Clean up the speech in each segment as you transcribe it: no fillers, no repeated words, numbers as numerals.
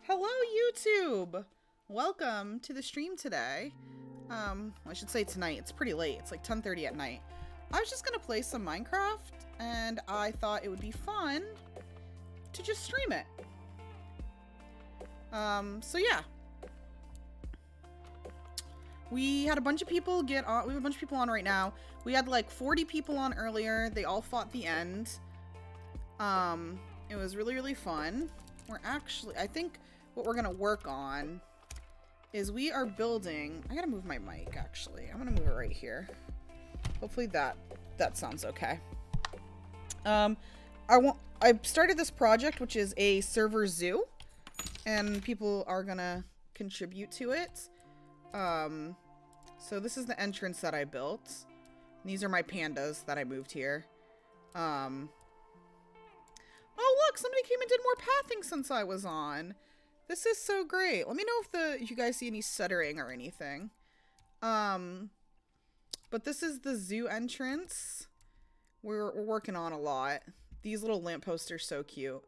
Hello, YouTube! Welcome to the stream today. I should say tonight. It's pretty late. It's like 10:30 at night. I was just gonna play some Minecraft, and I thought it would be fun to just stream it. So yeah. We had a bunch of people get on. We have a bunch of people on right now. We had like 40 people on earlier. They all fought the end. It was really, really fun. We're actually, I think what we're gonna work on is we are building, I gotta move my mic actually. I'm gonna move it right here. Hopefully that sounds okay. I started this project, which is a server zoo, and people are gonna contribute to it. So this is the entrance that I built. These are my pandas that I moved here. Oh look, somebody came and did more pathing since I was on. This is so great. Let me know if you guys see any stuttering or anything. But this is the zoo entrance. We're working on a lot. These little lampposts are so cute.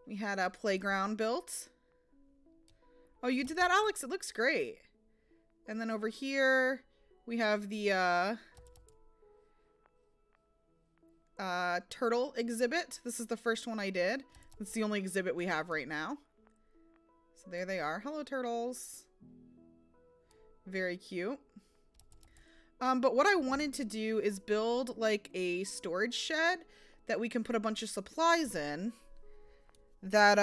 We had a playground built. Oh, you did that, Alex? It looks great. And then over here, we have the turtle exhibit. This is the first one I did. It's the only exhibit we have right now. So there they are. Hello, turtles. Very cute. But what I wanted to do is build like a storage shed that we can put a bunch of supplies in that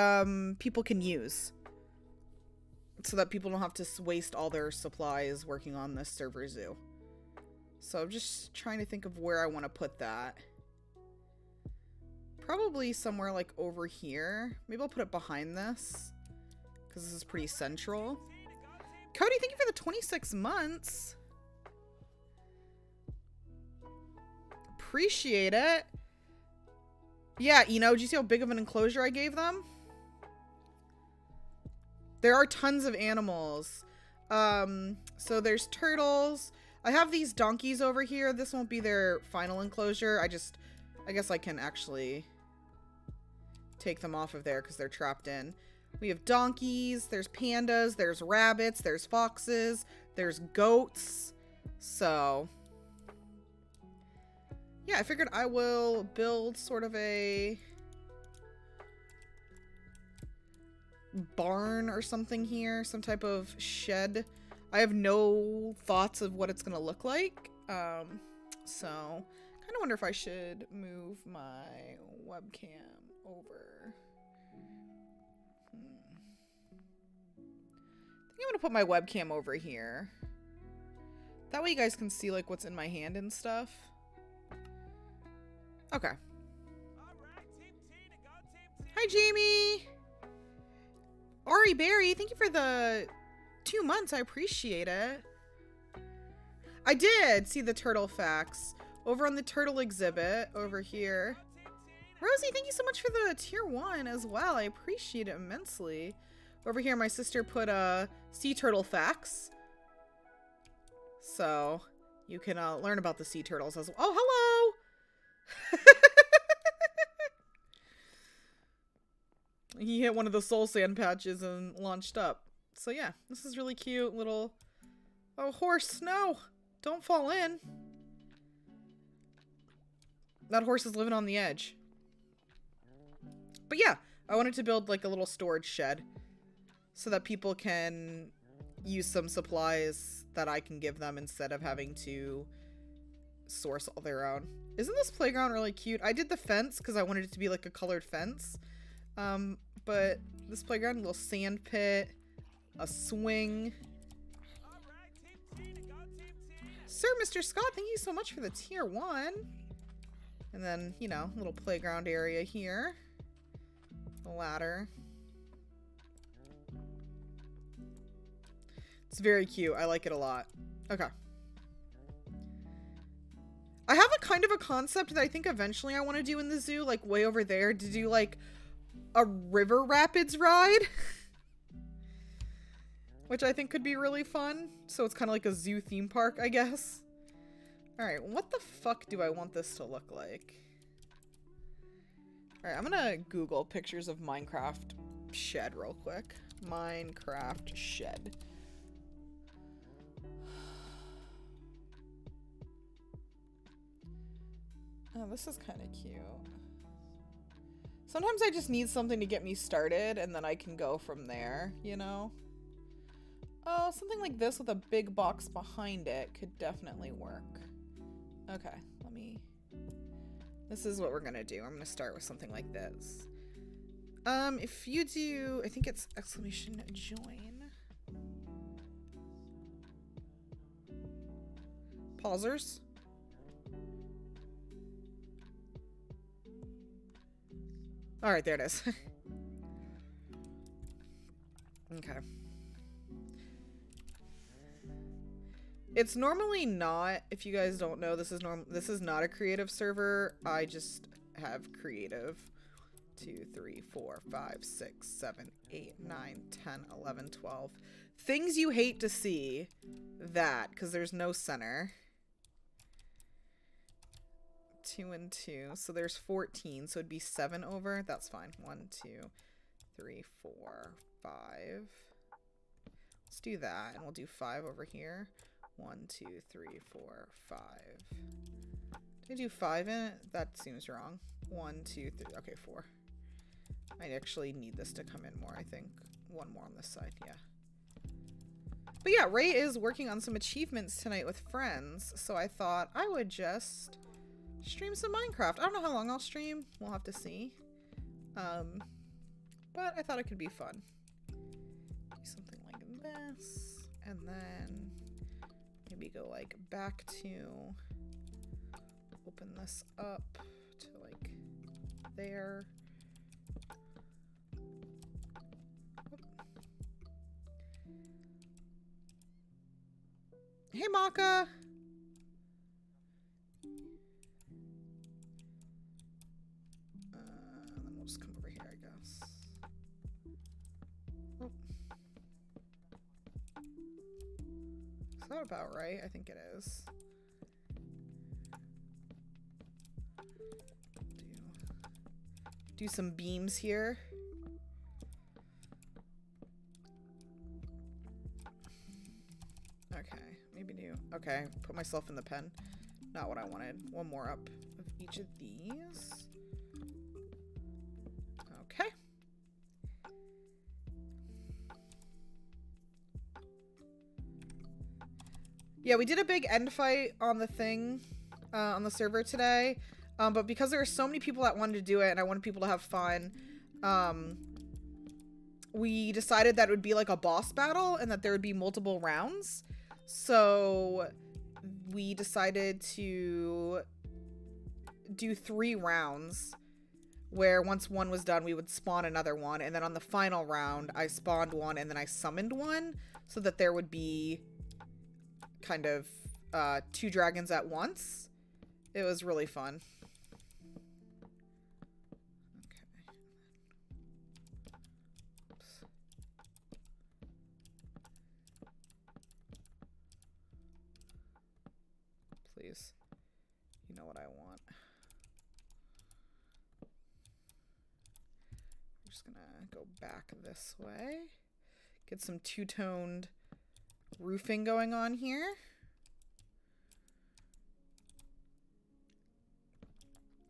people can use. So that people don't have to waste all their supplies working on this server zoo. So I'm just trying to think of where I want to put that. Probably somewhere like over here. Maybe I'll put it behind this, because this is pretty central. Cody, thank you for the 26 months. Appreciate it. Yeah, you know, did you see how big of an enclosure I gave them? There are tons of animals. So there's turtles. I have these donkeys over here. This won't be their final enclosure. I guess I can actually take them off of there because they're trapped in. We have donkeys, there's pandas, there's rabbits, there's foxes, there's goats. So yeah, I figured I will build sort of a barn or something here, some type of shed. I have no thoughts of what it's gonna look like. So kind of wonder if I should move my webcam over. I think I'm gonna put my webcam over here. That way you guys can see like what's in my hand and stuff. Okay. Hi, Jamie. Ari Berry, thank you for the 2 months. I appreciate it. I did see the turtle facts over on the turtle exhibit over here. Rosie, thank you so much for the tier 1 as well. I appreciate it immensely. Over here, my sister put sea turtle facts. So you can learn about the sea turtles as well. Oh, hello! He hit one of the soul sand patches and launched up. So yeah, this is really cute. Little... Oh, horse, no! Don't fall in. That horse is living on the edge. But yeah, I wanted to build like a little storage shed so that people can use some supplies that I can give them instead of having to source all their own. Isn't this playground really cute? I did the fence because I wanted it to be like a colored fence. But this playground, a little sand pit, a swing. Sir, Mr. Scott, thank you so much for the tier 1. And then, you know, little playground area here. A ladder. It's very cute. I like it a lot. Okay. I have a kind of a concept that I think eventually I want to do in the zoo, like way over there, to do like a river rapids ride. Which I think could be really fun. So it's kind of like a zoo theme park, I guess. Alright, what the fuck do I want this to look like? Alright, I'm gonna Google pictures of Minecraft shed real quick. Minecraft shed. Oh, this is kind of cute. Sometimes I just need something to get me started, and then I can go from there, you know? Oh, something like this with a big box behind it could definitely work. Okay, let me... This is what we're gonna do. I'm gonna start with something like this. If you do... I think it's exclamation join. Pausers. Alright, there it is. Okay. It's normally not, if you guys don't know, this is not a creative server. I just have creative. 2, 3, 4, 5, 6, 7, 8, 9, 10, 11, 12. Things you hate to see. That, because there's no center. 2 and 2, so there's 14, so it'd be 7 over. That's fine. 1, 2, 3, 4, 5. Let's do that, and we'll do 5 over here. 1, 2, 3, 4, 5. Did I do 5 in it? That seems wrong. 1, 2, 3. Okay, 4. I actually need this to come in more, I think. 1 more on this side, yeah. But yeah, Ray is working on some achievements tonight with friends, so I thought I would just stream some Minecraft. I don't know how long I'll stream. We'll have to see. But I thought it could be fun. Do something like this, and then maybe go like back to open this up to like there. Hey, Maka! Then we'll just come over here, I guess. Oh. Is that about right? I think it is. Do some beams here. Okay, maybe do. Okay, put myself in the pen. Not what I wanted. 1 more up of each of these. Okay. Yeah, we did a big end fight on the thing, on the server today. But because there were so many people that wanted to do it and I wanted people to have fun, we decided that it would be like a boss battle and that there would be multiple rounds. So we decided to do 3 rounds where once one was done, we would spawn another one. And then on the final round, I spawned one and then I summoned one so that there would be kind of 2 dragons at once. It was really fun. Please. You know what I want. I'm just gonna go back this way. Get some 2-toned roofing going on here.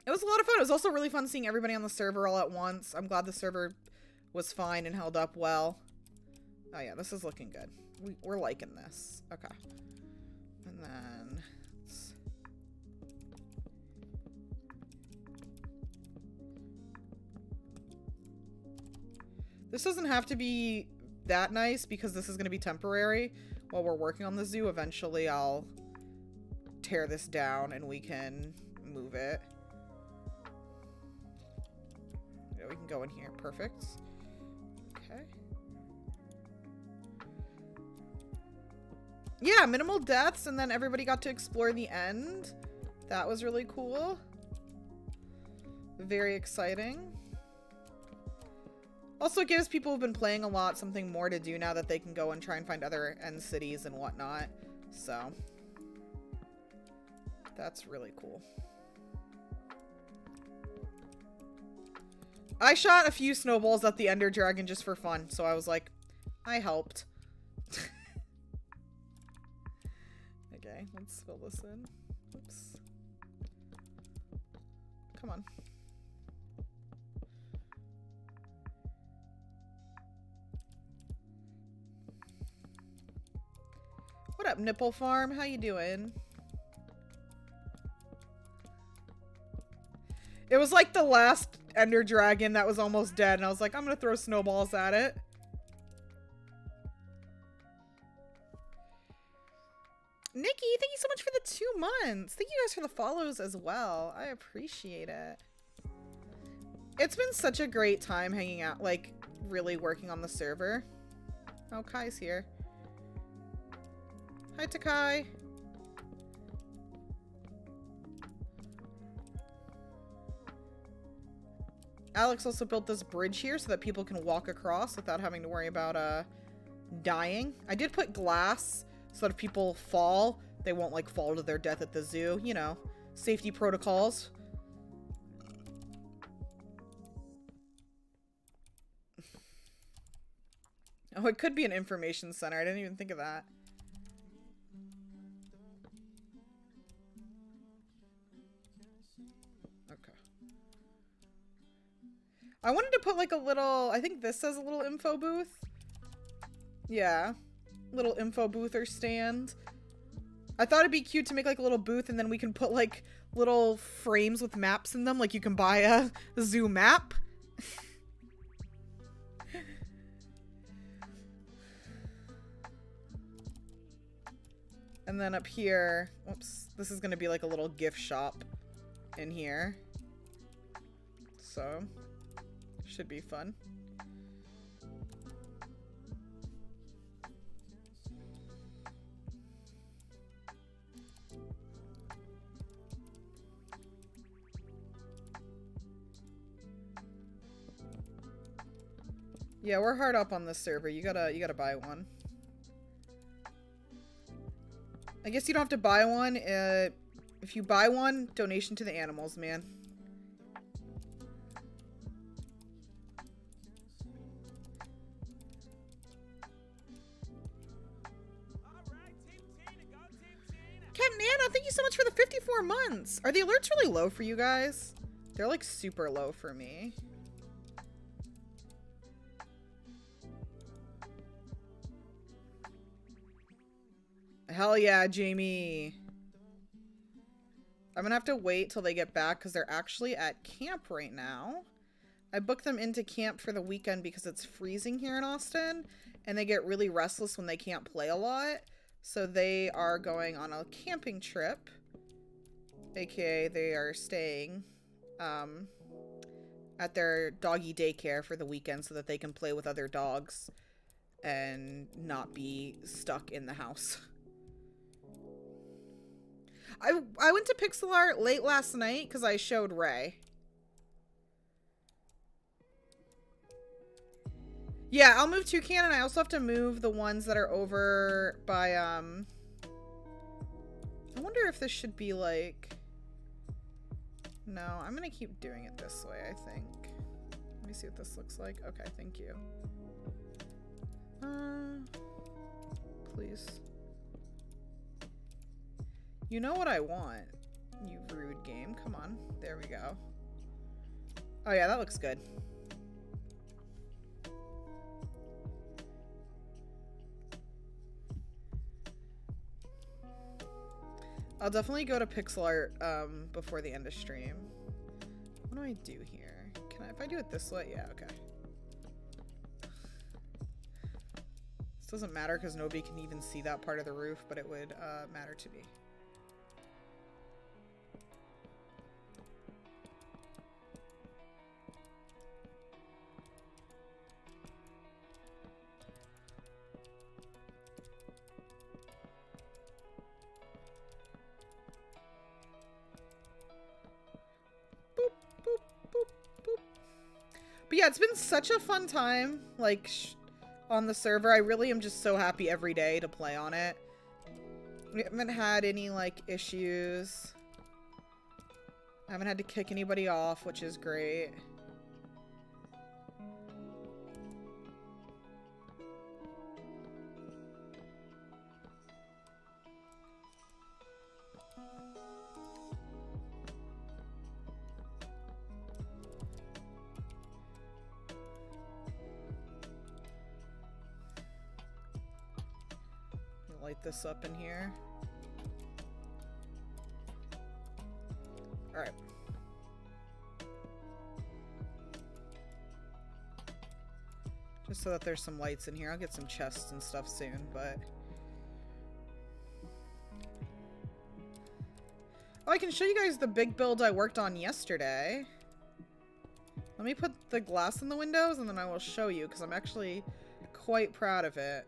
It was a lot of fun. It was also really fun seeing everybody on the server all at once. I'm glad the server was fine and held up well. Oh yeah, this is looking good. We're liking this. Okay. And then... This doesn't have to be that nice because this is going to be temporary while we're working on the zoo. Eventually I'll tear this down and we can move it. Yeah, we can go in here. Perfect. Okay. Yeah, minimal deaths and then everybody got to explore the end. That was really cool. Very exciting. Also, it gives people who've been playing a lot something more to do now that they can go and try and find other end cities and whatnot. So, that's really cool. I shot a few snowballs at the Ender Dragon just for fun, so I was like, I helped. Okay, let's fill this in. Oops. Come on. What up, Nipple Farm? How you doing? It was like the last Ender Dragon that was almost dead, and I was like, I'm gonna throw snowballs at it. Nikki, thank you so much for the 2 months. Thank you guys for the follows as well. I appreciate it. It's been such a great time hanging out, like, really working on the server. Oh, Kai's here. Hi, Takai. Alex also built this bridge here so that people can walk across without having to worry about, dying. I did put glass so that if people fall, they won't, like, fall to their death at the zoo. You know, safety protocols. Oh, it could be an information center. I didn't even think of that. Okay. I wanted to put like a little, I think this says a little info booth. Yeah. Little info booth or stand. I thought it'd be cute to make like a little booth and then we can put like little frames with maps in them. Like you can buy a zoo map. And then up here, whoops, this is going to be like a little gift shop in here. So, should be fun. Yeah, we're hard up on this server. You gotta buy one. I guess you don't have to buy one. If you buy one, donation to the animals, man. Captain Anna, thank you so much for the 54 months. Are the alerts really low for you guys? They're like super low for me. Hell yeah, Jamie. I'm gonna have to wait till they get back because they're actually at camp right now. I booked them into camp for the weekend because it's freezing here in Austin and they get really restless when they can't play a lot. So they are going on a camping trip, aka they are staying at their doggy daycare for the weekend so that they can play with other dogs and not be stuck in the house. I went to pixel art late last night because I showed Ray. Yeah, I'll move Toucan, and I also have to move the ones that are over by, I wonder if this should be like... No, I'm gonna keep doing it this way, I think. Let me see what this looks like. Okay, thank you. Please. You know what I want, you rude game. Come on. There we go. Oh yeah, that looks good. I'll definitely go to pixel art before the end of stream. What do I do here? Can I, if I do it this way? Yeah, okay. This doesn't matter because nobody can even see that part of the roof, but it would matter to me. But yeah, it's been such a fun time, like, on the server. I really am just so happy every day to play on it. We haven't had any, like, issues. I haven't had to kick anybody off, which is great. light this up in here. All right. Just so that there's some lights in here. I'll get some chests and stuff soon, but... Oh, I can show you guys the big build I worked on yesterday. Let me put the glass in the windows and then I will show you because I'm actually quite proud of it.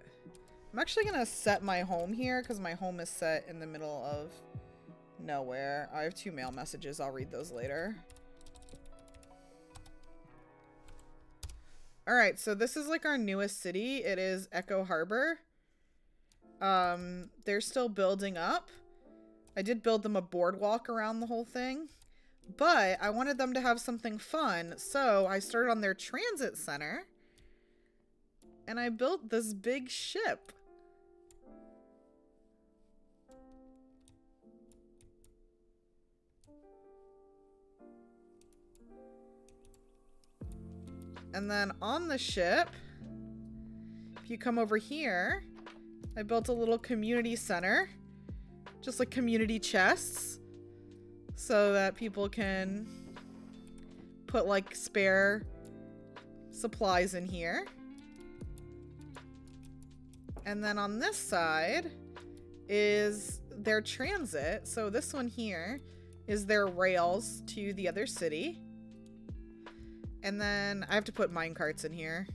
I'm actually going to set my home here because my home is set in the middle of nowhere. I have 2 mail messages. I'll read those later. Alright, so this is like our newest city. It is Echo Harbor. They're still building up. I did build them a boardwalk around the whole thing. But I wanted them to have something fun, so I started on their transit center. And I built this big ship. And then on the ship, if you come over here, I built a little community center. Just like community chests. So that people can put like spare supplies in here. And then on this side is their transit. So this one here is their rails to the other city. And then I have to put minecarts in here.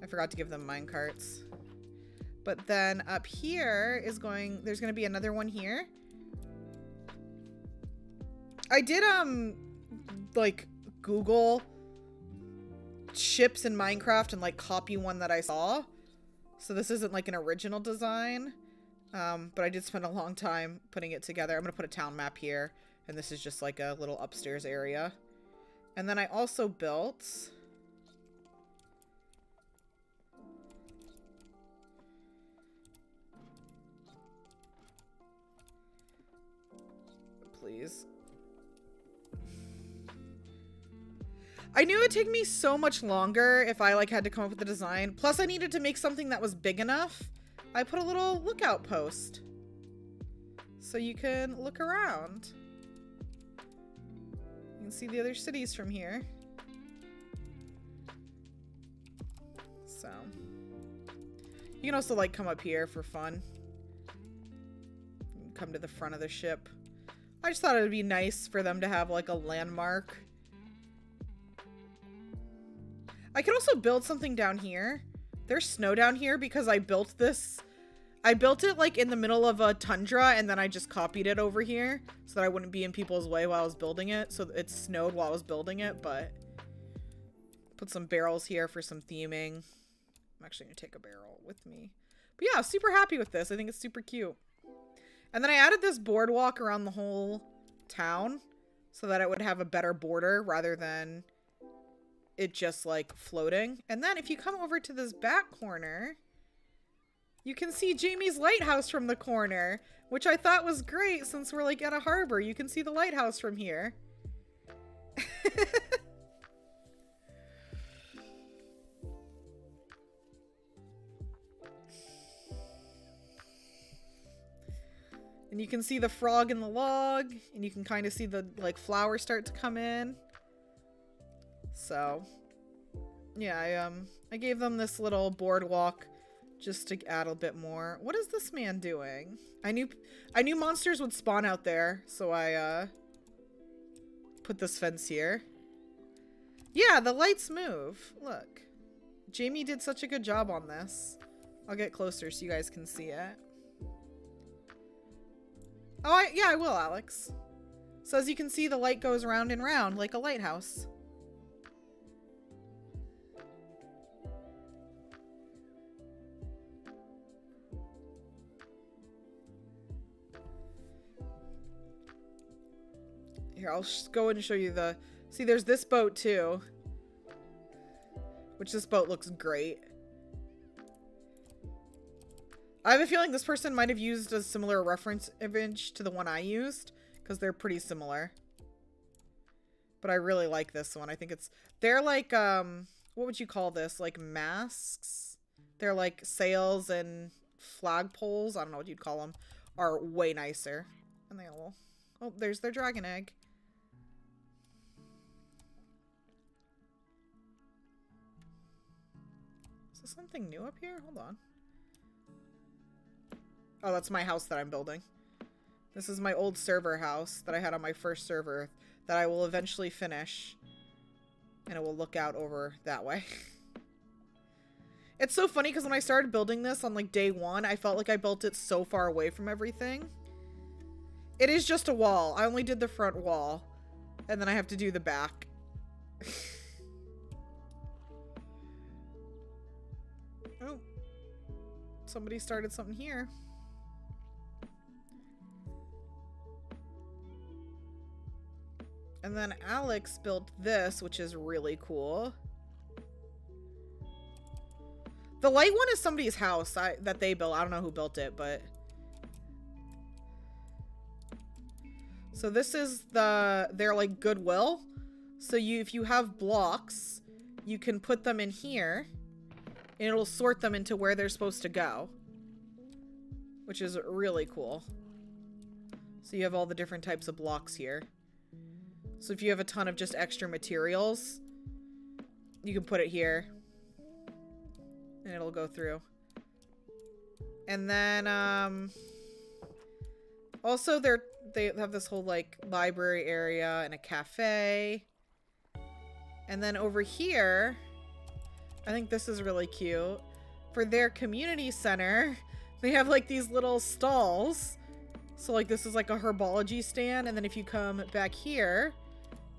I forgot to give them minecarts. But then up here is there's going to be another one here. I did, like, Google ships in Minecraft and, like, copy one that I saw. So this isn't, like, an original design. But I did spend a long time putting it together. I'm going to put a town map here. And this is just, like, a little upstairs area. And then I also built... Please. I knew it would take me so much longer if I like had to come up with the design. Plus I needed to make something that was big enough. I put a little lookout post. So you can look around. You can see the other cities from here. So. You can also like come up here for fun. Come to the front of the ship. I just thought it would be nice for them to have like a landmark. I could also build something down here. There's snow down here because I built this. I built it like in the middle of a tundra and then I just copied it over here so that I wouldn't be in people's way while I was building it. So it snowed while I was building it, but put some barrels here for some theming. I'm actually gonna take a barrel with me. But yeah, super happy with this. I think it's super cute. And then I added this boardwalk around the whole town so that it would have a better border rather than it just like floating. And then if you come over to this back corner, you can see Jamie's lighthouse from the corner, which I thought was great since we're like at a harbor. You can see the lighthouse from here. And you can see the frog in the log, and you can kind of see the like flowers start to come in. So, yeah, I gave them this little boardwalk just to add a bit more. What is this man doing? I knew monsters would spawn out there, so I put this fence here. Yeah, the lights move. Look. Jamie did such a good job on this. I'll get closer so you guys can see it. Oh, yeah, I will, Alex. So as you can see, the light goes round and round like a lighthouse. Here, I'll go and show you the... See, there's this boat, too. Which this boat looks great. I have a feeling this person might have used a similar reference image to the one I used, because they're pretty similar. But I really like this one. I think it's... They're like, what would you call this? Like masks? They're like sails and flagpoles, I don't know what you'd call them, are way nicer. And they all... Oh, there's their dragon egg. Is there something new up here? Hold on. Oh, that's my house that I'm building. This is my old server house that I had on my first server that I will eventually finish. And it will look out over that way. It's so funny because when I started building this on like day one, I felt like I built it so far away from everything. It is just a wall. I only did the front wall. And then I have to do the back. Oh. Somebody started something here. And then Alex built this, which is really cool. The light one is somebody's house that they built. I don't know who built it, but... So this is their like Goodwill. So if you have blocks, you can put them in here and it'll sort them into where they're supposed to go, which is really cool. So you have all the different types of blocks here. So if you have a ton of just extra materials, you can put it here and it'll go through. And then also they have this whole like library area and a cafe. And then over here, I think this is really cute. For their community center, they have like these little stalls. So like this is like a herbology stand. And then if you come back here,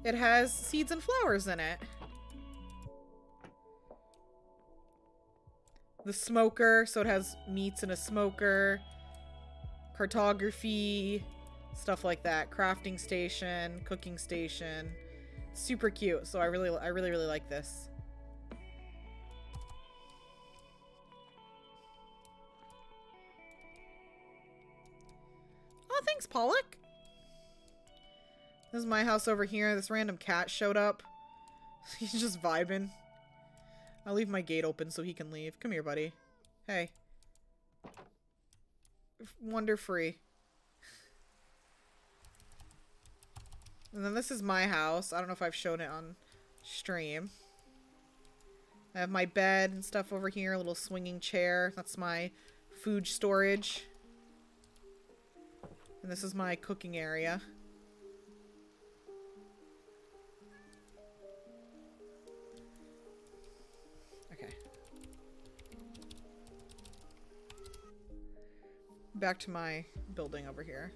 it has seeds and flowers in it. The smoker, so it has meats in a smoker. Cartography, stuff like that. Crafting station, cooking station. Super cute. So I really like this. Oh, thanks, Pollock. This is my house over here. This random cat showed up. He's just vibing. I'll leave my gate open so he can leave. Come here, buddy. Hey. Wander free. And then this is my house. I don't know if I've shown it on stream. I have my bed and stuff over here. A little swinging chair. That's my food storage. And this is my cooking area. Okay. Back to my building over here.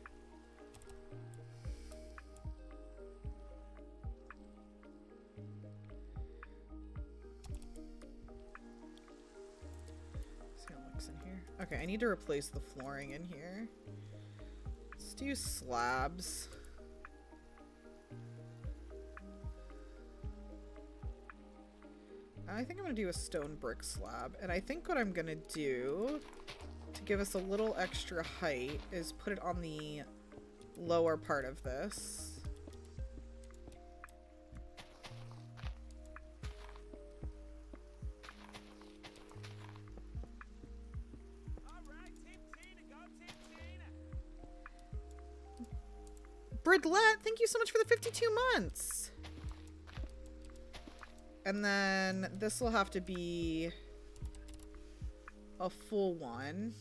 See what looks in here. Okay, I need to replace the flooring in here. Let's do slabs. I think I'm gonna do a stone brick slab, and I think what I'm gonna do to give us a little extra height is put it on the lower part of this. Bridlette, thank you so much for the 52 months. And then this will have to be a full one.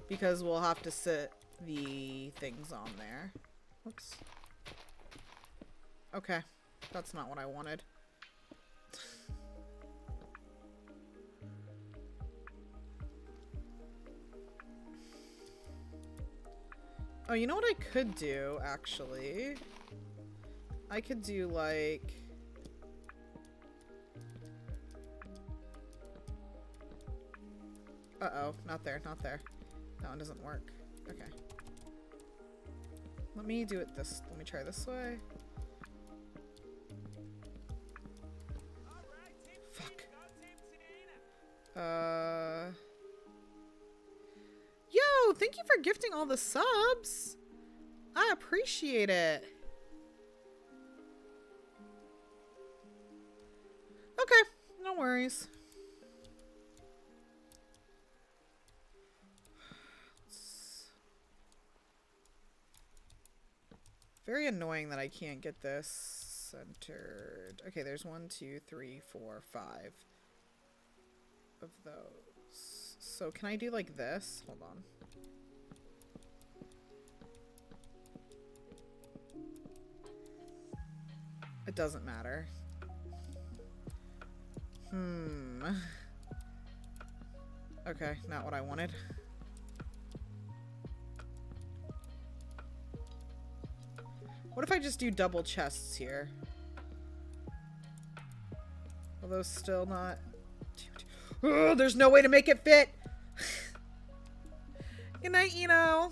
Because we'll have to sit the things on there. Whoops. Okay. That's not what I wanted. Oh, you know what I could do, actually? I could do, like... Uh-oh, not there, not there. That one doesn't work. Okay. Let me do it this... Let me try this way. Fuck. Yo, thank you for gifting all the subs. I appreciate it. Okay, you know No worries. Very annoying that I can't get this centered. Okay, there's 1, 2, 3, 4, 5 of those. So can I do like this? Hold on. It doesn't matter. Okay, not what I wanted. What if I just do double chests here? Are those still not... Oh, there's no way to make it fit! Good night, Eno!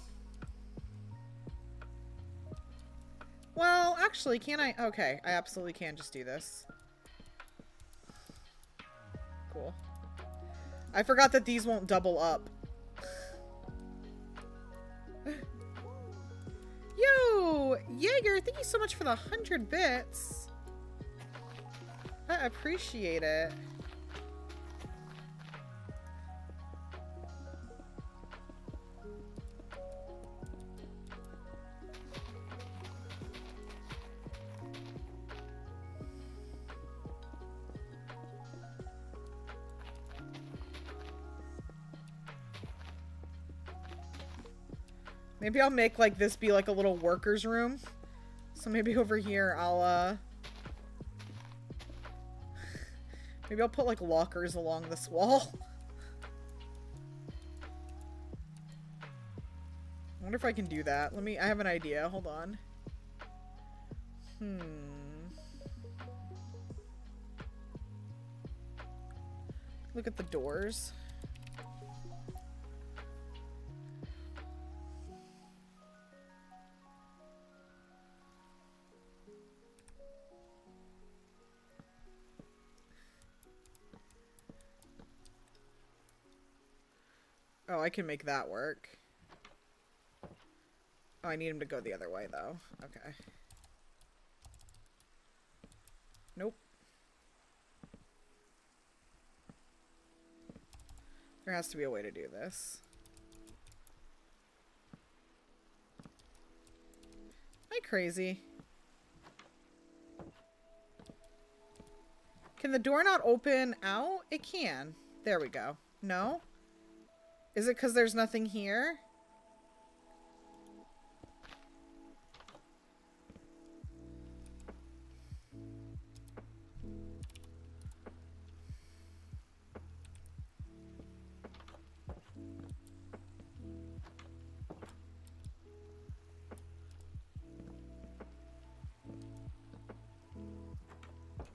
Well, actually, can I? Okay, I absolutely can just do this. Cool. I forgot that these won't double up. Yo! Jaeger, thank you so much for the 100 bits. I appreciate it. Maybe I'll make like this be like a little worker's room. So maybe over here I'll maybe I'll put like lockers along this wall. I wonder if I can do that. I have an idea. Hold on. Look at the doors. Oh, I can make that work. Oh, I need him to go the other way, though. Okay. Nope. There has to be a way to do this. Am I crazy? Can the door not open out? It can. There we go. No? Is it because there's nothing here?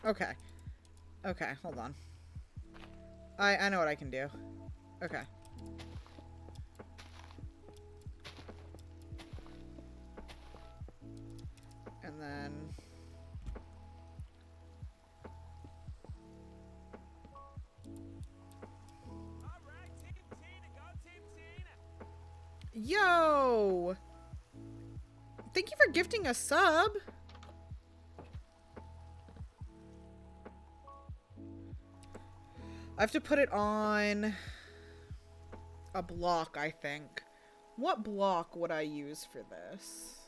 Okay. Okay, hold on. I know what I can do. Okay. And then... Yo! Thank you for gifting a sub. I have to put it on a block, I think. What block would I use for this?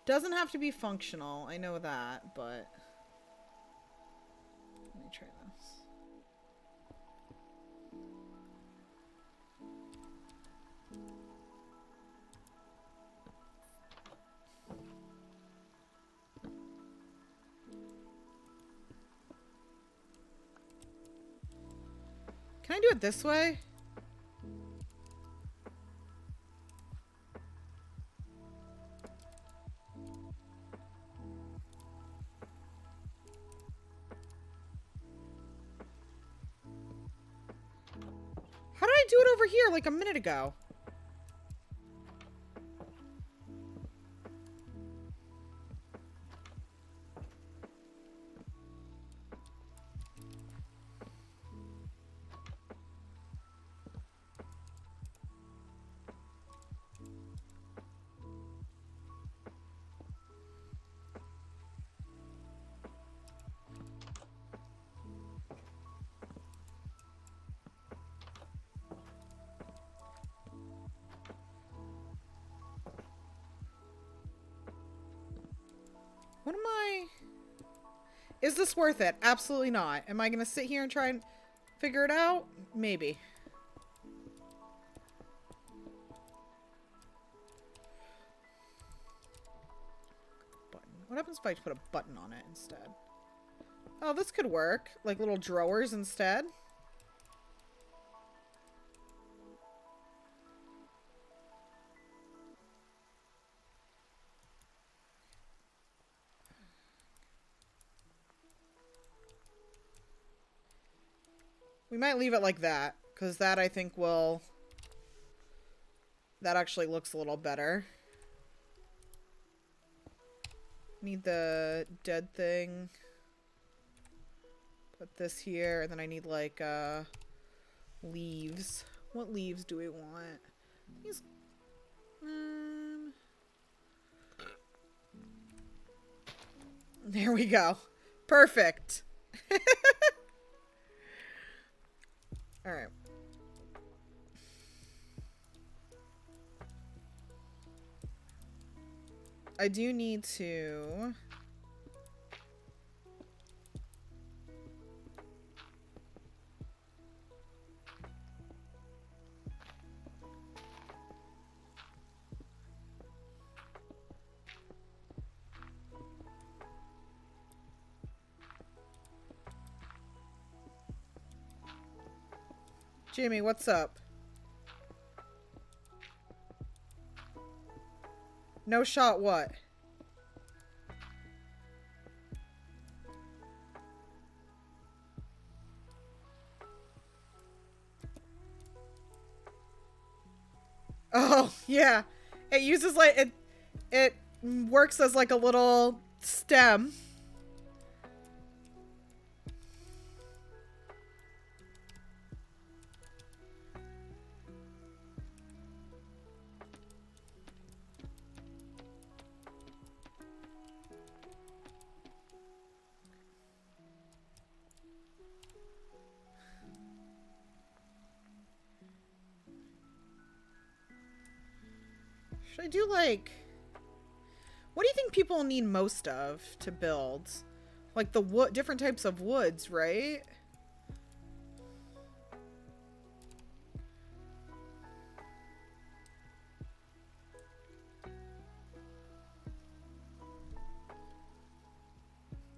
Doesn't have to be functional, I know that, but... Let me try this. Can I do it this way? How did I do it over here like a minute ago? What am I... Is this worth it? Absolutely not. Am I going to sit here and try and figure it out? Maybe. Button. What happens if I put a button on it instead? Oh, this could work. Like little drawers instead. We might leave it like that, because that I think will... That actually looks a little better. Need the dead thing. Put this here, and then I need like leaves. What leaves do we want? These... There we go. Perfect. All right. I do need to... Jamie, what's up? No shot what? Oh, yeah. It uses like it works as like a little stem. Should I do like... What do you think people need most of to build? Like the wood, different types of woods, right?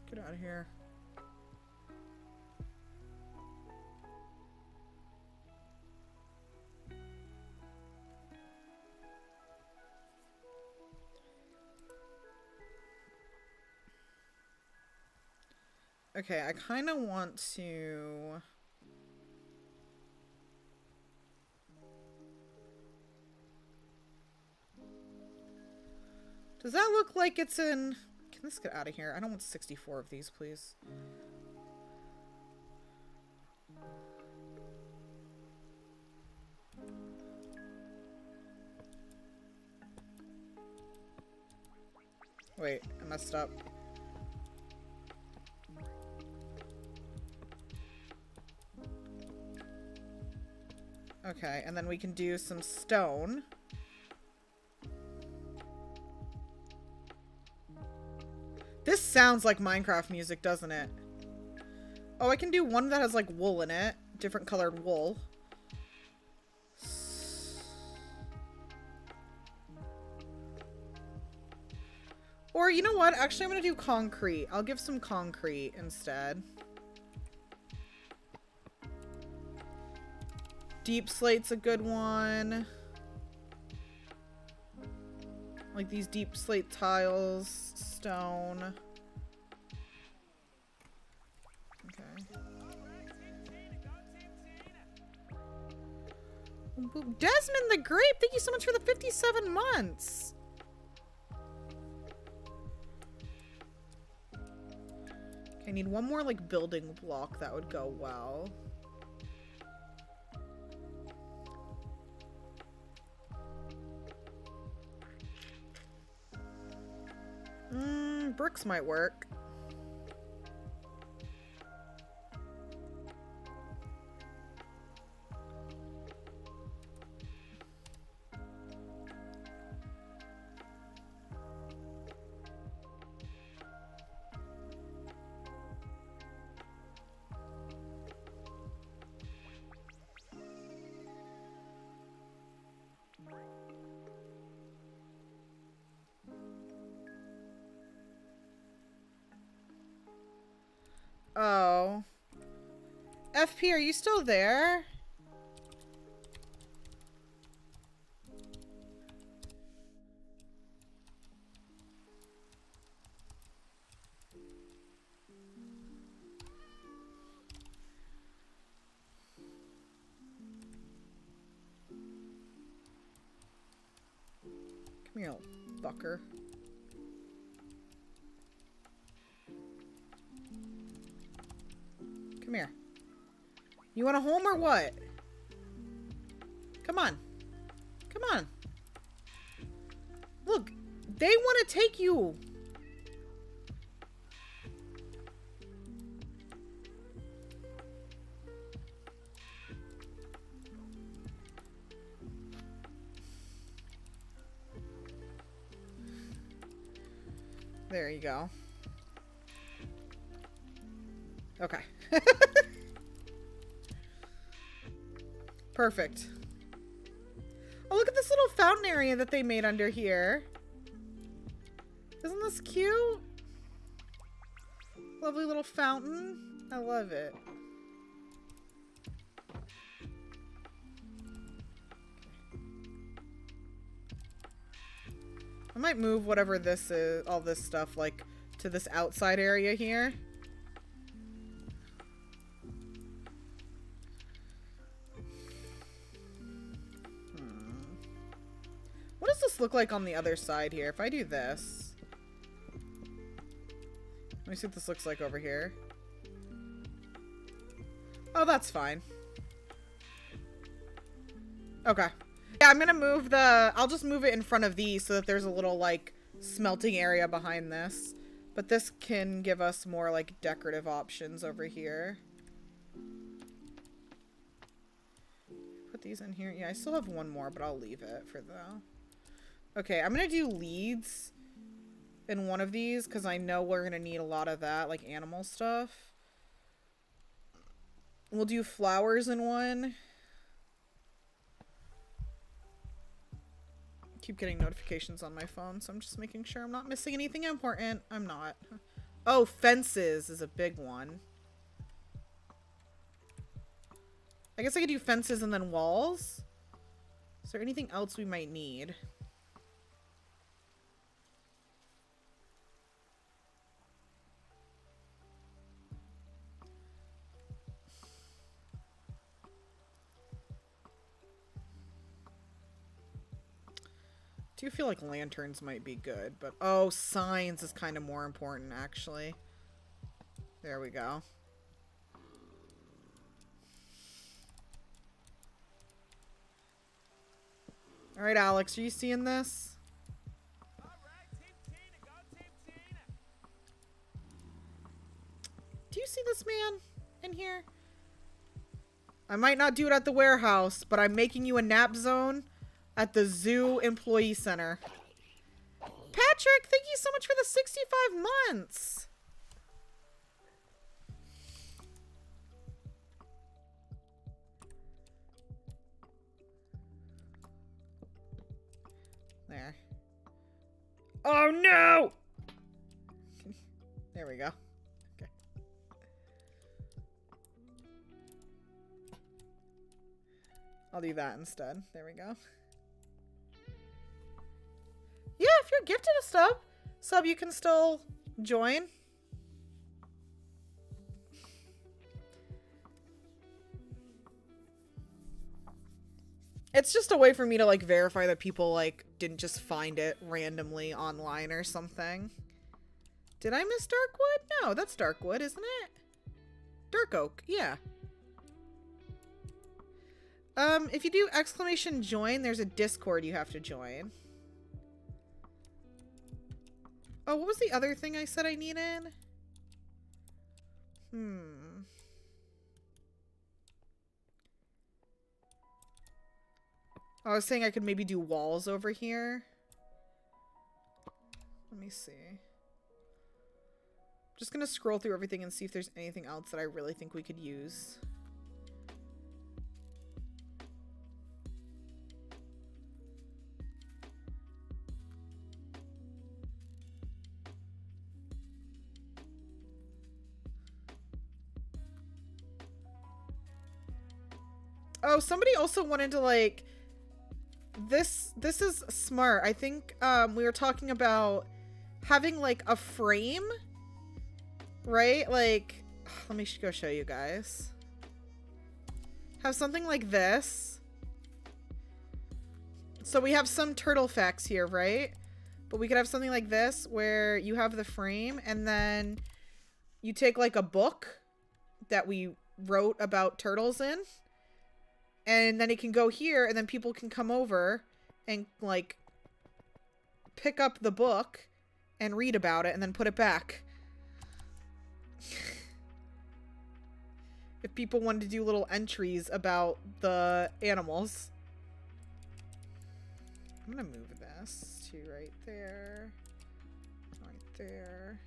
Get out of here. Okay, I kind of want to... Does that look like it's in... Can this get out of here? I don't want 64 of these, please. Wait, I messed up. Okay, and then we can do some stone. This sounds like Minecraft music, doesn't it? Oh, I can do one that has like wool in it. Different colored wool. Or you know what? Actually, I'm gonna do concrete. I'll give some concrete instead. Deep slate's a good one. Like these deep slate tiles, stone. Okay. Desmond the Grape, thank you so much for the 57 months. Okay, I need one more like building block that would go well. Bricks might work. Oh. FP, are you still there? Come here, little fucker. Come here. You want a home or what? Come on. Come on. Look, they want to take you. There you go. Okay. Perfect. Oh, look at this little fountain area that they made under here. Isn't this cute? Lovely little fountain. I love it. I might move whatever this is, all this stuff, like, to this outside area here. What does this look like on the other side here? If I do this. Let me see what this looks like over here. Oh, that's fine. Okay. Yeah, I'm gonna move the... I'll just move it in front of these so that there's a little, like, smelting area behind this. But this can give us more, like, decorative options over here. Put these in here. Yeah, I still have one more, but I'll leave it for now. Okay, I'm gonna do leads in one of these because I know we're gonna need a lot of that, like animal stuff. We'll do flowers in one. Keep getting notifications on my phone, so I'm just making sure I'm not missing anything important. I'm not. Oh, fences is a big one. I guess I could do fences and then walls. Is there anything else we might need? I do feel like lanterns might be good, but oh, signs is kind of more important, actually. There we go. All right, Alex, are you seeing this? All right, Team Tina, go Team Tina. Do you see this man in here? I might not do it at the warehouse, but I'm making you a nap zone at the zoo employee center. Patrick, thank you so much for the 65 months. There. Oh no! There we go. Okay. I'll do that instead. There we go. Yeah, if you're gifted a sub, you can still join. It's just a way for me to, like, verify that people, like, didn't just find it randomly online or something. Did I miss Darkwood? No, that's Darkwood, isn't it? Dark Oak, yeah. If you do exclamation join, there's a Discord you have to join. Oh, what was the other thing I said I needed? I was saying I could maybe do walls over here. Let me see. Just gonna scroll through everything and see if there's anything else that I really think we could use. Oh, somebody also wanted to like this is smart. I think we were talking about having like a frame, right? Like let me go show you guys. Have something like this. So we have some turtle facts here, right? But we could have something like this where you have the frame and then you take like a book that we wrote about turtles in, and then it can go here, and then people can come over and like pick up the book and read about it and then put it back. If people wanted to do little entries about the animals. I'm gonna move this to right there. Right there.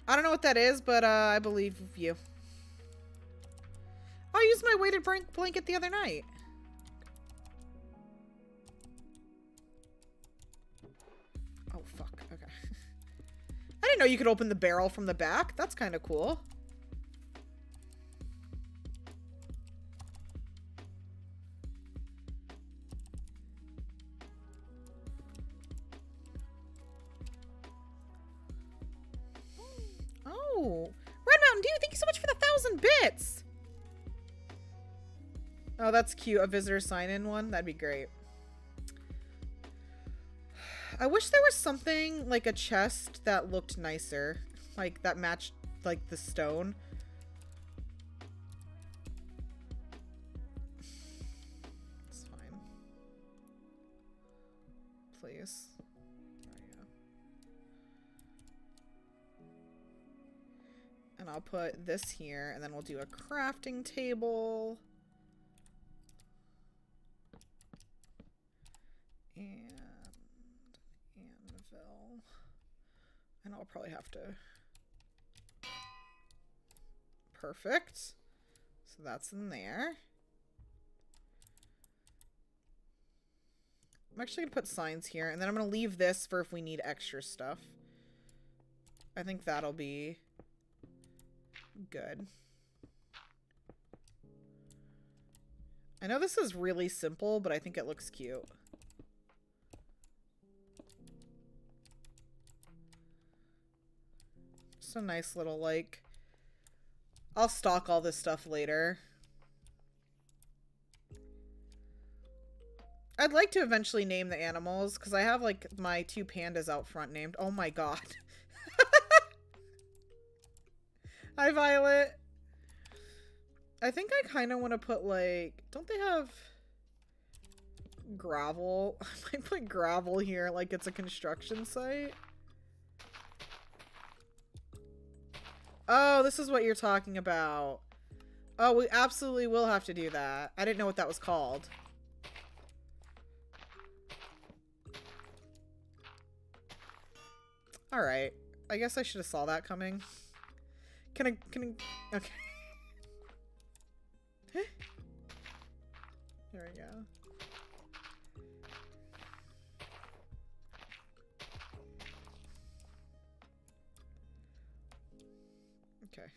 I don't know what that is, but I believe you. I used my weighted blanket the other night. Oh, fuck. Okay. I didn't know you could open the barrel from the back. That's kind of cool. Oh, Red Mountain Dew, thank you so much for the 1,000 bits. Oh, that's cute. A visitor sign-in one? That'd be great. I wish there was something like a chest that looked nicer. Like that matched like the stone. It's fine. Please. There we go. And I'll put this here, and then we'll do a crafting table. And anvil. And I'll probably have to... Perfect. So that's in there. I'm actually going to put signs here, and then I'm going to leave this for if we need extra stuff. I think that'll be good. I know this is really simple, but I think it looks cute. Just a nice little, like... I'll stock all this stuff later. I'd like to eventually name the animals, because I have, like, my 2 pandas out front named. Oh my god. Hi, Violet. I think I kind of want to put, like... Don't they have... gravel? I might put gravel here, like it's a construction site. Oh, this is what you're talking about. Oh, we absolutely will have to do that. I didn't know what that was called. Alright. I guess I should have saw that coming. Can I... Okay. There we go. Okay.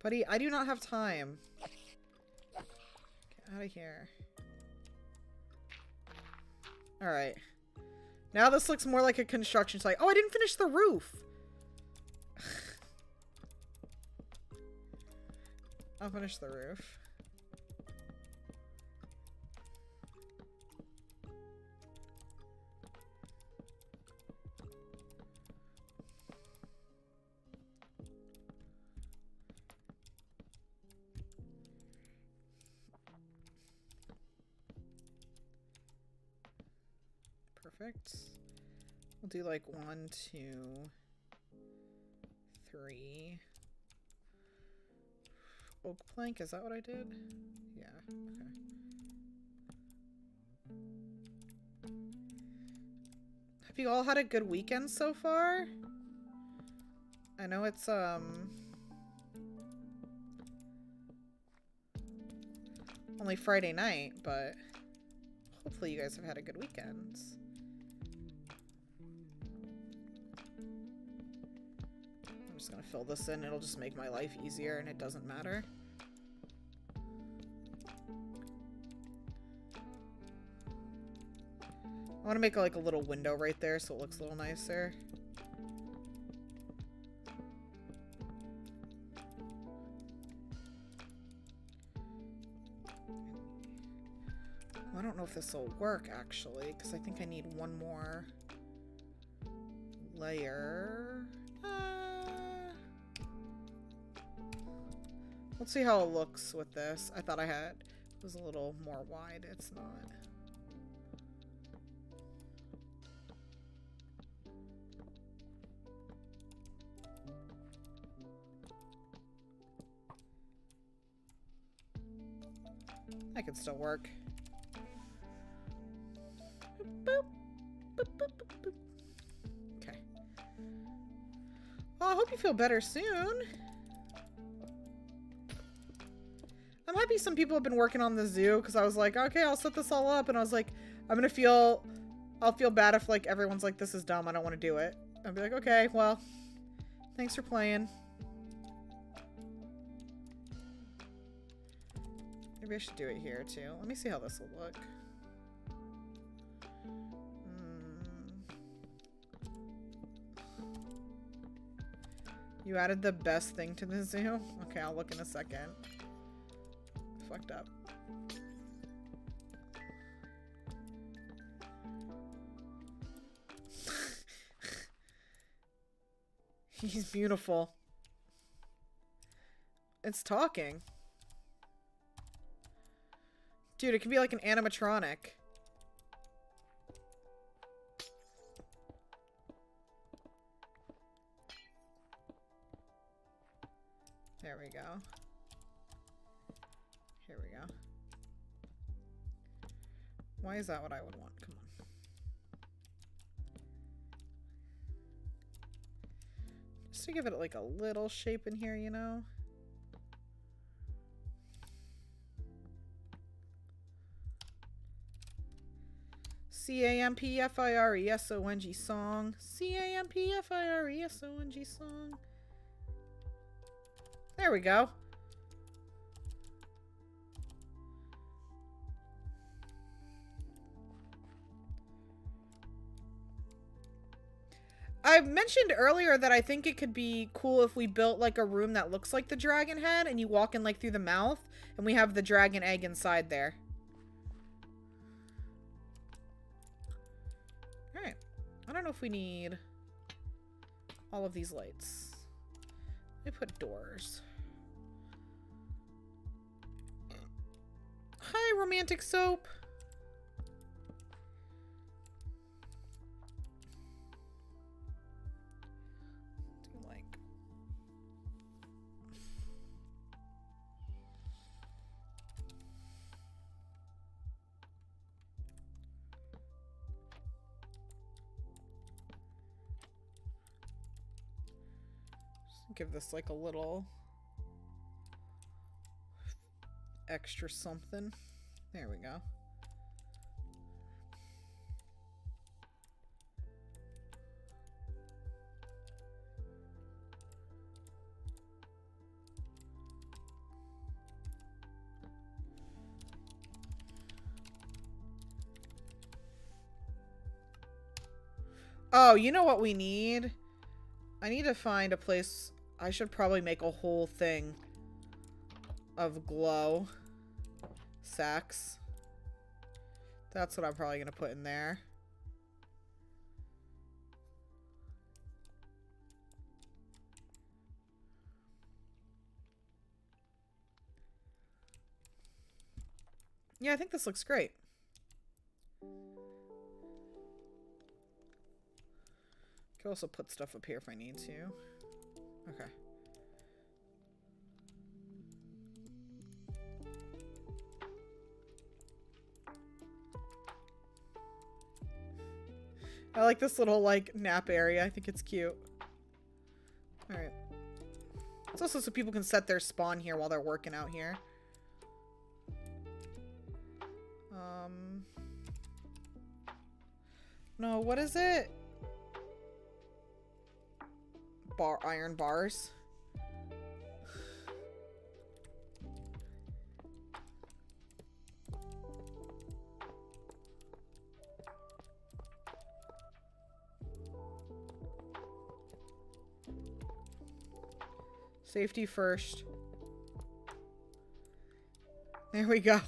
Buddy, I do not have time. Get out of here. Alright. Now this looks more like a construction site. Oh, I didn't finish the roof! I'll finish the roof. Perfect. We'll do like 1, 2, 3. Oak plank, is that what I did? Yeah, okay. you all had a good weekend so far? I know it's, only Friday night, but hopefully you guys have had a good weekend. I'm just gonna fill this in. It'll just make my life easier and it doesn't matter. I want to make like a little window right there so it looks a little nicer. I don't know if this will work actually, because I think I need one more layer. Let's see how it looks with this. I thought it was a little more wide. It's not. That could still work. Boop, boop, boop, boop, boop. Okay. Well, I hope you feel better soon. I'm happy some people have been working on the zoo because I was like, okay, I'll set this all up, and I was like, I'll feel bad if like everyone's like, this is dumb, I don't want to do it. I'll be like, okay, well, thanks for playing. Maybe I should do it here too. Let me see how this will look. You added the best thing to the zoo? Okay, I'll look in a second. Fucked up. He's beautiful. It's talking. Dude, it could be like an animatronic. There we go. Here we go. Why is that what I would want? Come on. Just to give it like a little shape in here, you know? C-A-M-P-F-I-R-E-S-O-N-G song. C-A-M-P-F-I-R-E-S-O-N-G song. There we go. I mentioned earlier that I think it could be cool if we built like a room that looks like the dragon head and you walk in like through the mouth and we have the dragon egg inside there. Alright. I don't know if we need all of these lights. Let me put doors. Hi, romantic soap. Do like just give this like a little extra something. There we go. Oh, you know what we need? I need to find a place. I should probably make a whole thing of glow sacks. That's what I'm probably going to put in there. Yeah, I think this looks great. Could also put stuff up here if I need to. Okay. I like this little, like, nap area. I think it's cute. Alright. It's also so people can set their spawn here while they're working out here. No, what is it? Iron bars. Safety first. There we go.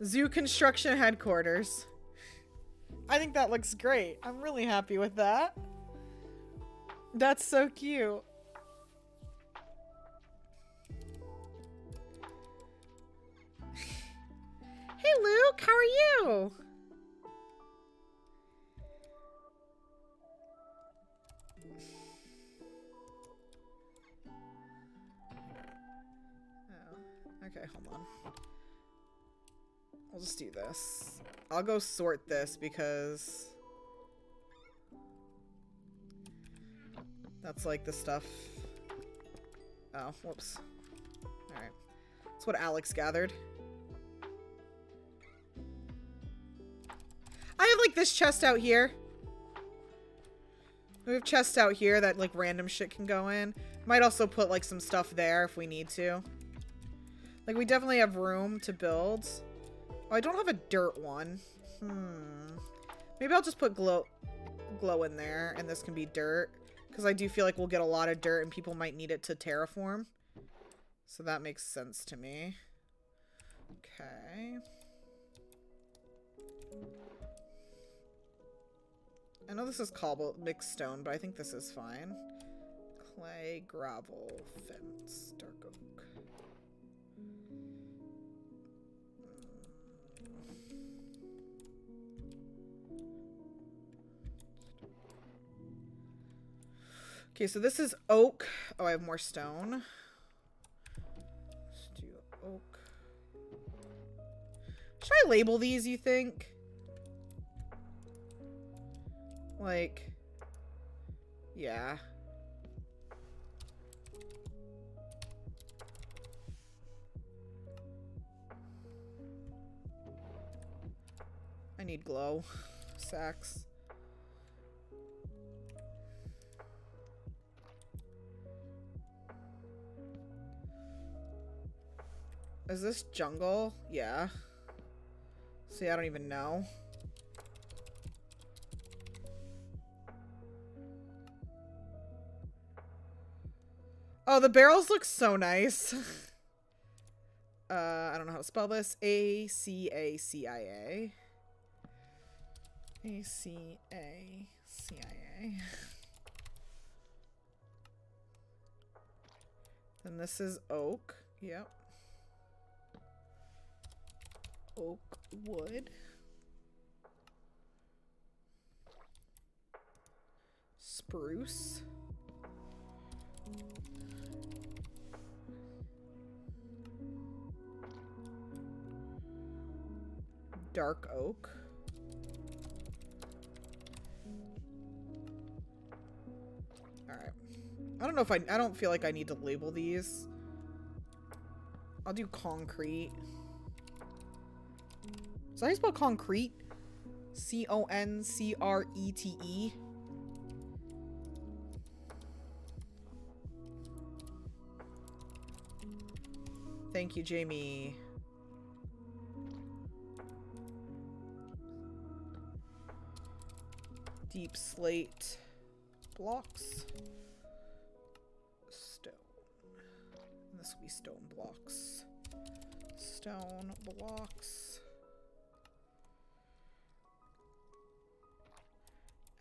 Zoo construction headquarters. I think that looks great. I'm really happy with that. That's so cute. Hey Luke, how are you? Oh, okay, hold on. I'll just do this. I'll go sort this because that's like the stuff. Oh, whoops. Alright. That's what Alex gathered. I have like this chest out here. We have chests out here that like random shit can go in. Might also put like some stuff there if we need to. Like we definitely have room to build. Oh, I don't have a dirt one. Maybe I'll just put glow in there and this can be dirt. Because I do feel like we'll get a lot of dirt and people might need it to terraform. So that makes sense to me. Okay. I know this is cobble mixed stone, but I think this is fine. Clay, gravel, fence, dark oak. Okay, so this is oak. Oh, I have more stone. Let's do oak. Should I label these, you think? Like, yeah. I need glow sacks. Is this jungle? Yeah. See, I don't even know. Oh, the barrels look so nice. I don't know how to spell this. A-C-A-C-I-A. A-C-A-C-I-A. Then this is oak. Yep. Oak wood. Spruce. Dark oak. Alright. I don't know if I don't feel like I need to label these. I'll do concrete. Is that how you spell concrete? C-O-N-C-R-E-T-E. Thank you, Jamie. Deep slate blocks. Stone. And this will be stone blocks. Stone blocks.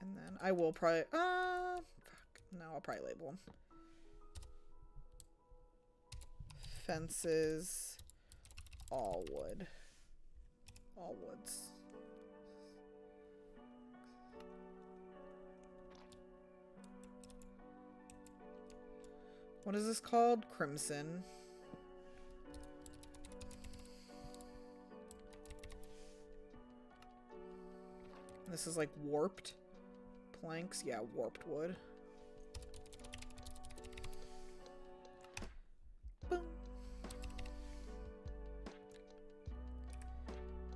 And then I will probably, fuck. No, I'll probably label them. Fences, all wood. All woods. What is this called? Crimson. This is like warped planks. Yeah, warped wood. Boom.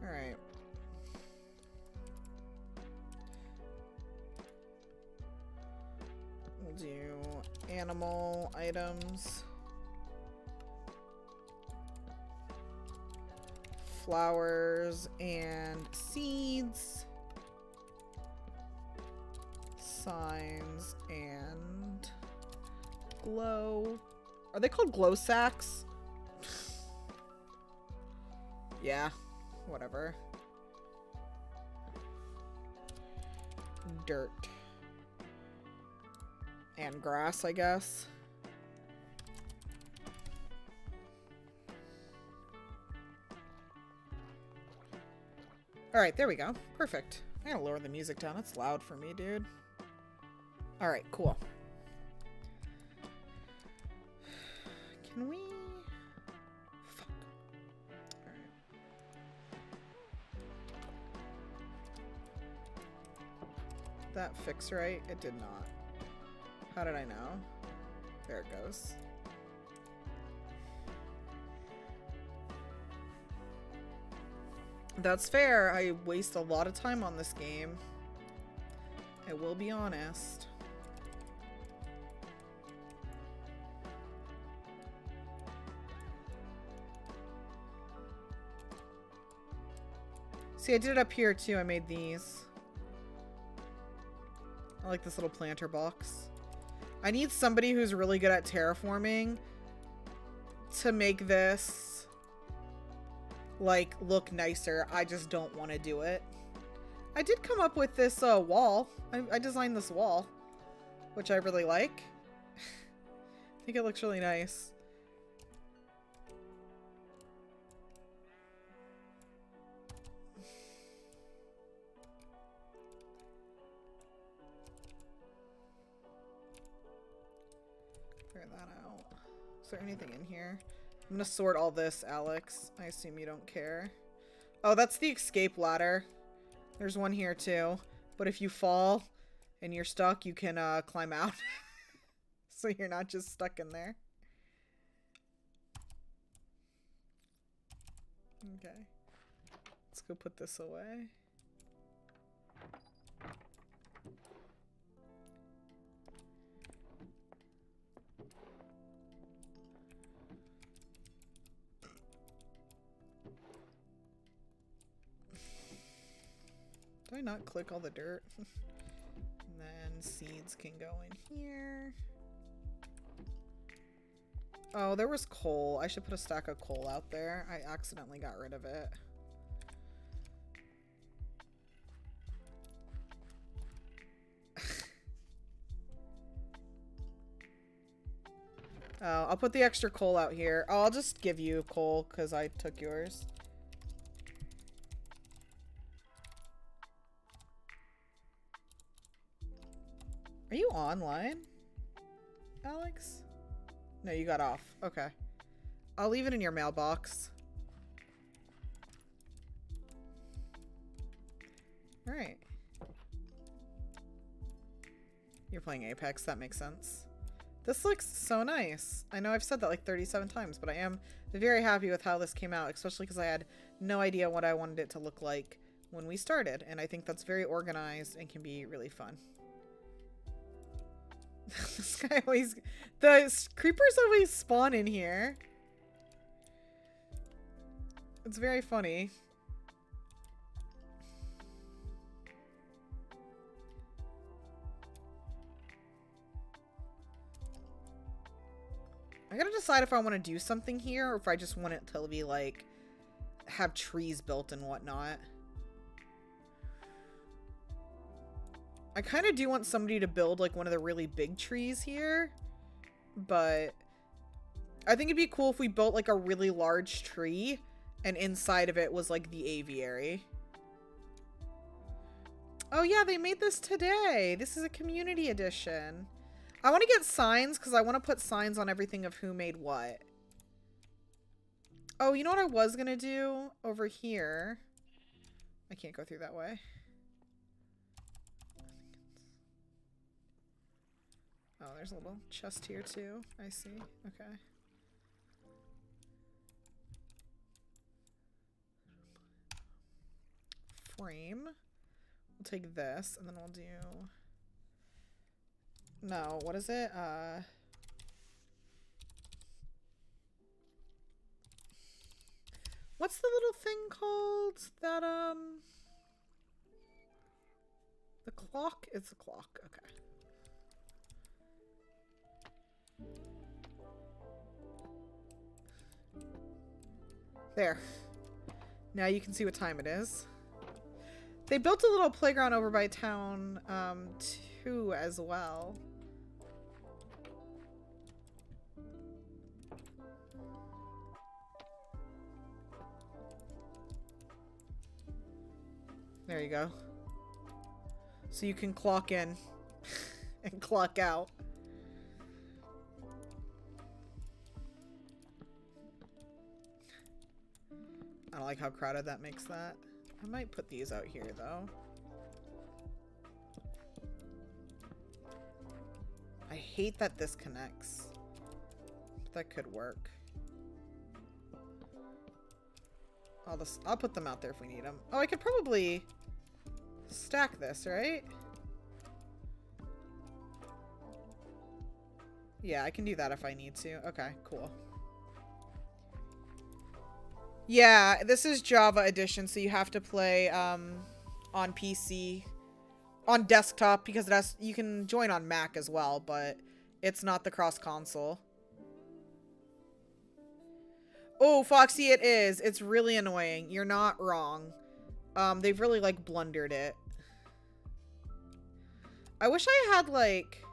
All right. We'll do animal items. Flowers and seeds. Signs and glow. Are they called glow sacks? Yeah, whatever. Dirt. And grass, I guess. Alright, there we go. Perfect. I gotta lower the music down. It's loud for me, dude. Alright, cool. Can we... Fuck. Alright. That fix right? It did not. How did I know? There it goes. That's fair. I waste a lot of time on this game. I will be honest. See, I did it up here too. I made these. I like this little planter box. I need somebody who's really good at terraforming to make this like look nicer. I just don't want to do it. I did come up with this wall. I designed this wall, which I really like. I think it looks really nice. Figure that out. Is there anything in here? I'm gonna sort all this, Alex. I assume you don't care. Oh, that's the escape ladder. There's one here too. But if you fall and you're stuck, you can climb out. So you're not just stuck in there. Okay. Let's go put this away. Did I not click all the dirt? And then seeds can go in here. Oh, there was coal. I should put a stack of coal out there. I accidentally got rid of it. Oh, I'll put the extra coal out here. Oh, I'll just give you coal because I took yours. Are you online, Alex? No, you got off. Okay. I'll leave it in your mailbox. Alright. You're playing Apex. That makes sense. This looks so nice. I know I've said that like 37 times, but I am very happy with how this came out, especially because I had no idea what I wanted it to look like when we started. And I think that's very organized and can be really fun. This guy always... The creepers always spawn in here. It's very funny. I gotta decide if I want to do something here or if I just want it to be like... have trees built and whatnot. I kind of do want somebody to build like one of the really big trees here, but I think it'd be cool if we built like a really large tree and inside of it was like the aviary. Oh yeah, they made this today. This is a community edition. I want to get signs because I want to put signs on everything of who made what. Oh, you know what I was going to do over here? I can't go through that way. Oh, there's a little chest here too. I see. Okay. Frame. We'll take this and then we'll do... No, what is it? What's the little thing called that, the clock? It's a clock. Okay. There. Now you can see what time it is. They built a little playground over by town, too, as well. There you go. So you can clock in and clock out. I don't like how crowded that makes that. I might put these out here, though. I hate that this connects. But that could work. I'll put them out there if we need them. Oh, I could probably stack this, right? Yeah, I can do that if I need to. Okay, cool. Yeah, this is Java edition, so you have to play on PC, on desktop, because it has, you can join on Mac as well, but it's not the cross console. Oh, Foxy, it is. It's really annoying. You're not wrong. They've really, like, blundered it. I wish I had, like...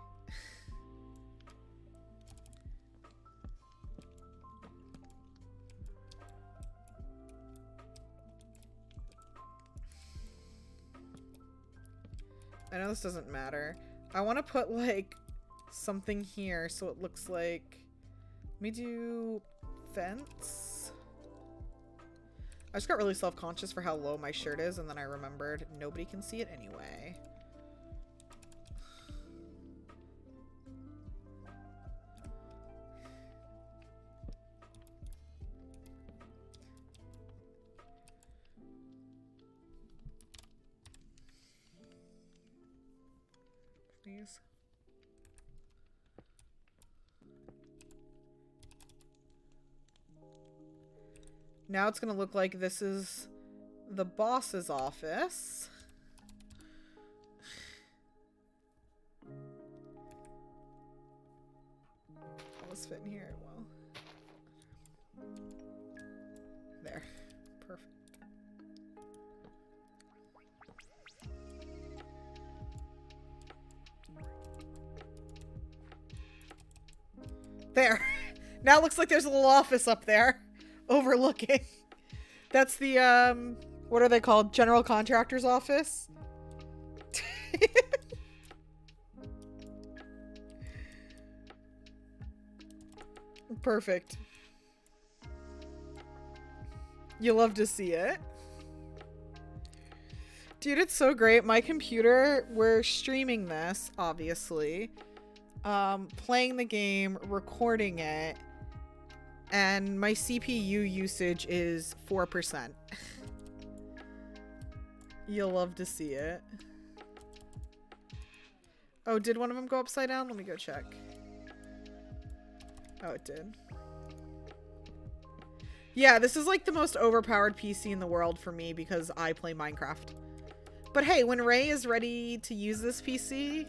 I know this doesn't matter. I want to put, like, something here so it looks like... Let me do... fence. I just got really self-conscious for how low my shirt is, and then I remembered nobody can see it anyway. Please. Now it's gonna look like this is the boss's office. Will this fit in here? It will. There. Perfect. There. Now it looks like there's a little office up there. Overlooking. That's the, what are they called? General contractor's office? Perfect. You love to see it. Dude, it's so great. My computer, we're streaming this, obviously. Playing the game, recording it. And my CPU usage is 4%. You'll love to see it. Oh, did one of them go upside down? Let me go check. Oh, it did. Yeah, this is like the most overpowered PC in the world for me because I play Minecraft. But hey, when Ray is ready to use this PC,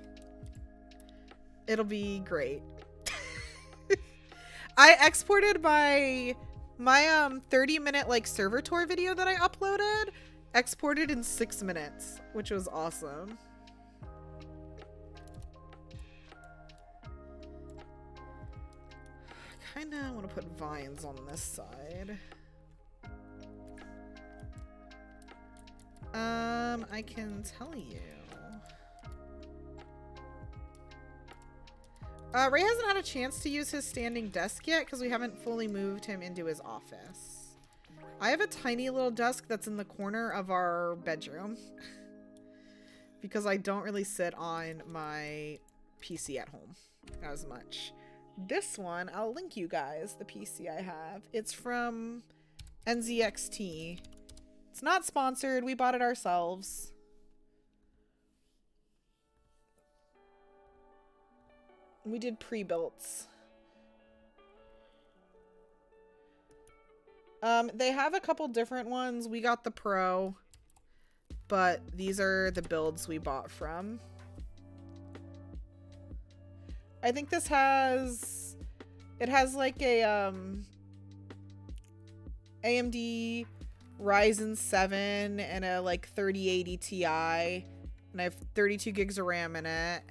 it'll be great. I exported my 30-minute like server tour video that I uploaded, exported in 6 minutes, which was awesome. I kinda want to put vines on this side. I can tell you. Ray hasn't had a chance to use his standing desk yet because we haven't fully moved him into his office. I have a tiny little desk that's in the corner of our bedroom because I don't really sit on my PC at home. as much. This one, I'll link you guys the PC I have. It's from NZXT. It's not sponsored. We bought it ourselves. We did pre-builts. They have a couple different ones. We got the Pro, but these are the builds we bought from. I think this has, it has like a AMD Ryzen 7 and a like 3080 Ti, and I have 32 gigs of RAM in it.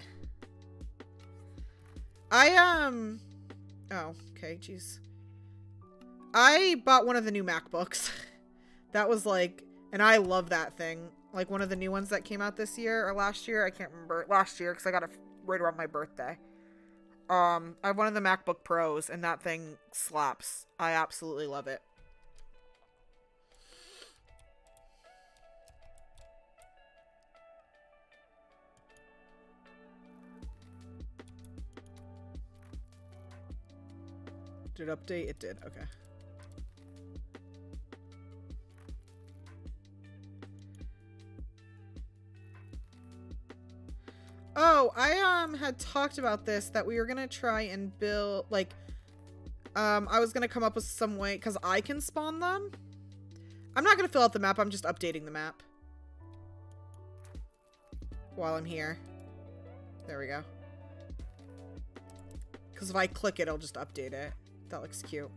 Oh, okay, jeez. I bought one of the new MacBooks. That was like, and I love that thing. Like one of the new ones that came out this year or last year. I can't remember. Last year, because I got it right around my birthday. I have one of the MacBook Pros, and that thing slaps. I absolutely love it. Did it update? It did. Okay. Oh, I had talked about this, that we were gonna try and build, like, I was gonna come up with some way, because I can spawn them. I'm not gonna fill out the map, I'm just updating the map while I'm here. There we go. Because if I click it, it'll just update it. That looks cute.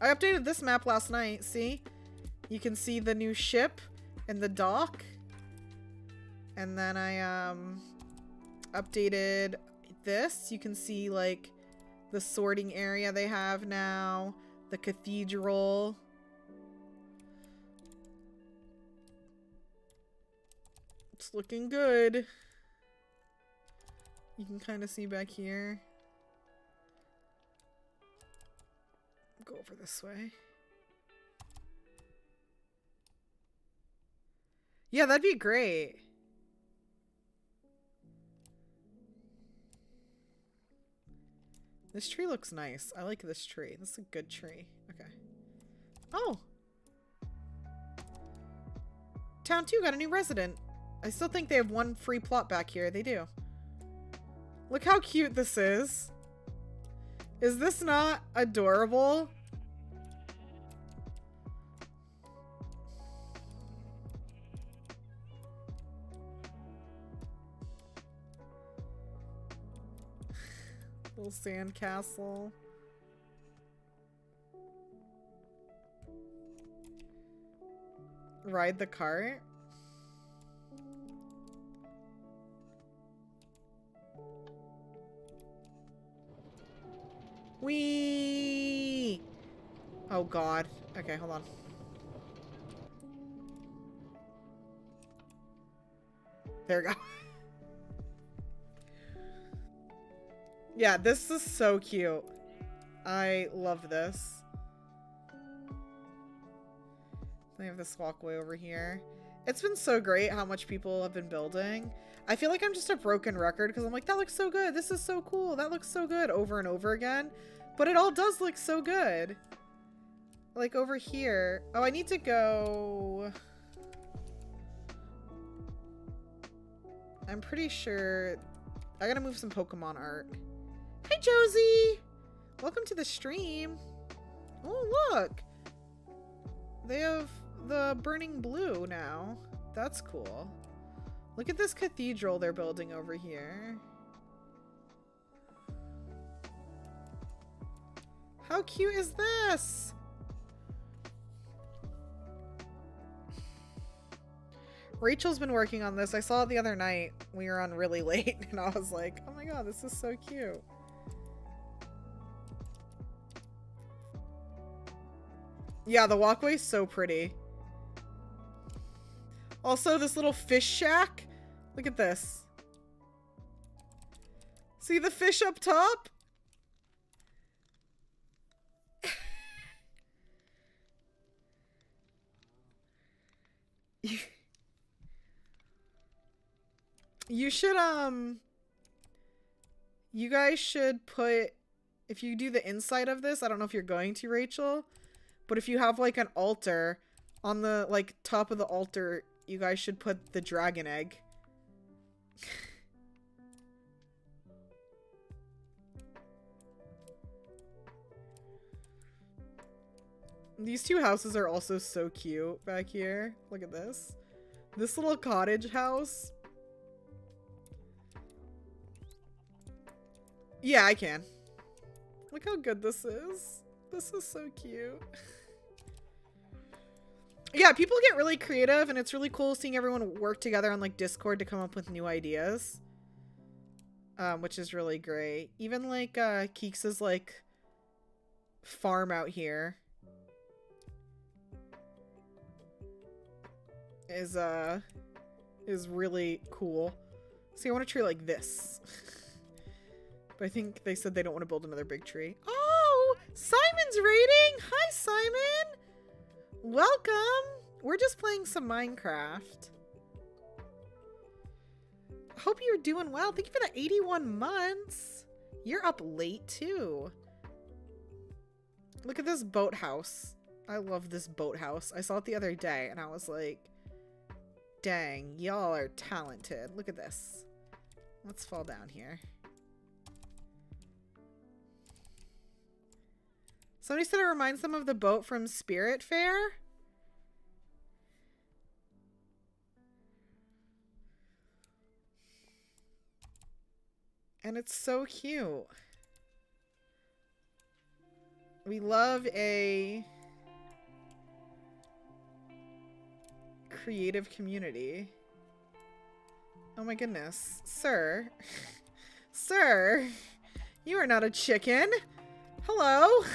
I updated this map last night, see? You can see the new ship and the dock. And then I updated this. You can see like the sorting area they have now, the cathedral. It's looking good. You can kind of see back here. Go over this way. Yeah, that'd be great. This tree looks nice. I like this tree. This is a good tree. Okay. Oh! Town 2 got a new resident. I still think they have one free plot back here. They do. Look how cute this is. Is this not adorable? Little sand castle. Ride the cart. Whee! Oh god. Okay, hold on. There we go. Yeah, this is so cute. I love this. I have this walkway over here. It's been so great how much people have been building. I feel like I'm just a broken record because I'm like, that looks so good. This is so cool. That looks so good over and over again. But it all does look so good. Like over here. Oh, I need to go. I'm pretty sure I gotta move some Pokemon art. Hi, Josie! Welcome to the stream. Oh, look! They have the burning blue now. That's cool. Look at this cathedral they're building over here. How cute is this? Rachel's been working on this. I saw it the other night. We were on really late and I was like, oh my god, this is so cute. Yeah, the walkway's so pretty. Also, this little fish shack. Look at this. See the fish up top? You should, you guys should put, if you do the inside of this, I don't know if you're going to, Rachel, but if you have like an altar, on the like top of the altar, you guys should put the dragon egg. These two houses are also so cute back here. Look at this. This little cottage house. Yeah, I can. Look how good this is. This is so cute. Yeah, people get really creative, and it's really cool seeing everyone work together on like Discord to come up with new ideas. Which is really great. Even like Keeks's like farm out here is really cool. See, I want a tree like this. But I think they said they don't want to build another big tree. Oh, Simon's raiding! Hi, Simon! Welcome! We're just playing some Minecraft. Hope you're doing well. Thank you for the 81 months. You're up late, too. Look at this boathouse. I love this boathouse. I saw it the other day, and I was like, dang, y'all are talented. Look at this. Let's fall down here. Somebody said it reminds them of the boat from Spirit Fair. And it's so cute. We love a creative community. Oh my goodness. Sir. Sir. You are not a chicken. Hello.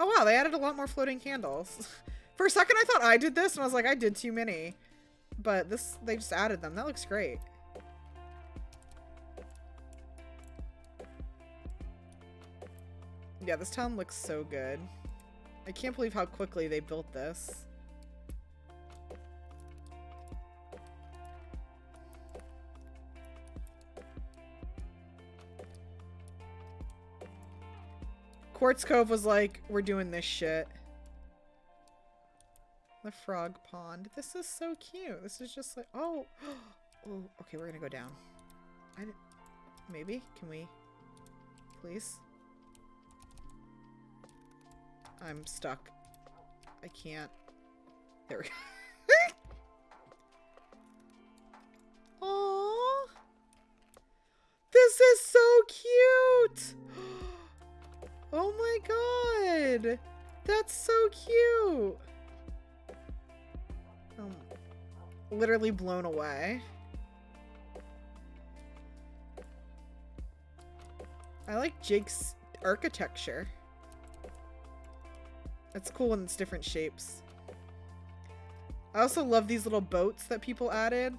Oh wow, they added a lot more floating candles. For a second I thought I did this and I was like, I did too many. But this, they just added them. That looks great. Yeah, this town looks so good. I can't believe how quickly they built this. Quartz Cove was like, we're doing this shit. The frog pond. This is so cute. This is just like, oh. Oh, okay, we're gonna go down. Maybe? Can we? Please? I'm stuck. I can't. There we go. Aww. This is so cute. Oh my god. That's so cute. Literally blown away. I like Jake's architecture. It's cool when it's different shapes. I also love these little boats that people added.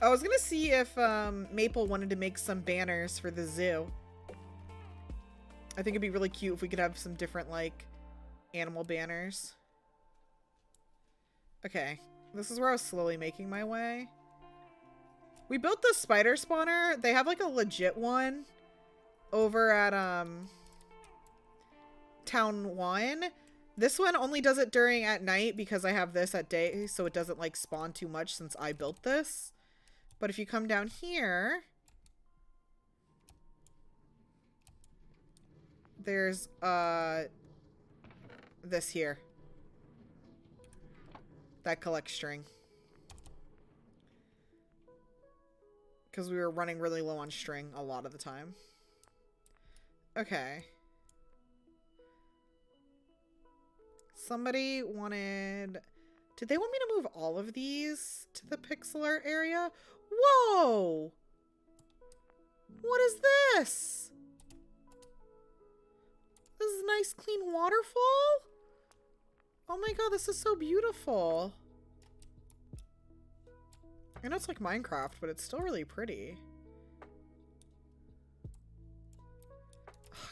I was gonna see if Maple wanted to make some banners for the zoo. I think it'd be really cute if we could have some different, like, animal banners. Okay. This is where I was slowly making my way. We built the spider spawner. They have, like, a legit one over at, Town 1. This one only does it during at night because I have this at day, so it doesn't, like, spawn too much since I built this. But if you come down here... There's, this here. That collects string. Because we were running really low on string a lot of the time. Okay. Somebody wanted... Did they want me to move all of these to the pixel art area? Whoa! What is this? This is a nice clean waterfall? Oh my god, this is so beautiful. I know it's like Minecraft, but it's still really pretty.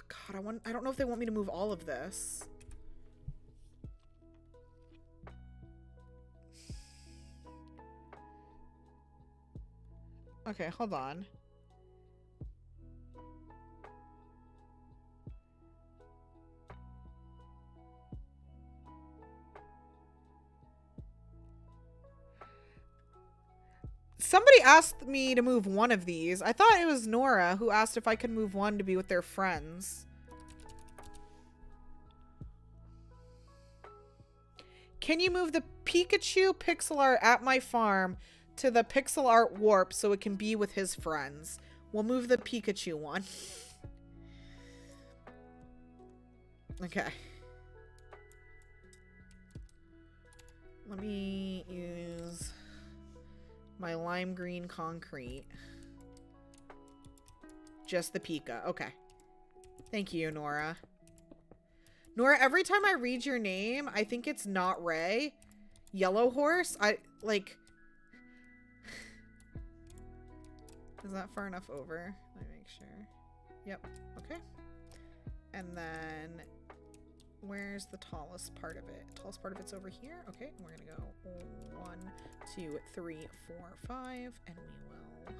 God, I don't know if they want me to move all of this. Okay, hold on. Somebody asked me to move one of these. I thought it was Nora who asked if I could move one to be with their friends. Can you move the Pikachu pixel art at my farm to the pixel art warp so it can be with his friends? We'll move the Pikachu one. Okay. Let me use my lime green concrete. Just the Pika. Okay. Thank you, Nora. Nora, every time I read your name, I think it's not Ray. Yellow Horse. I, like... Is that far enough over? Let me make sure. Yep. Okay. And then... Where's the tallest part of it? Tallest part of it's over here. Okay, we're gonna go 1, 2, 3, 4, 5, and we will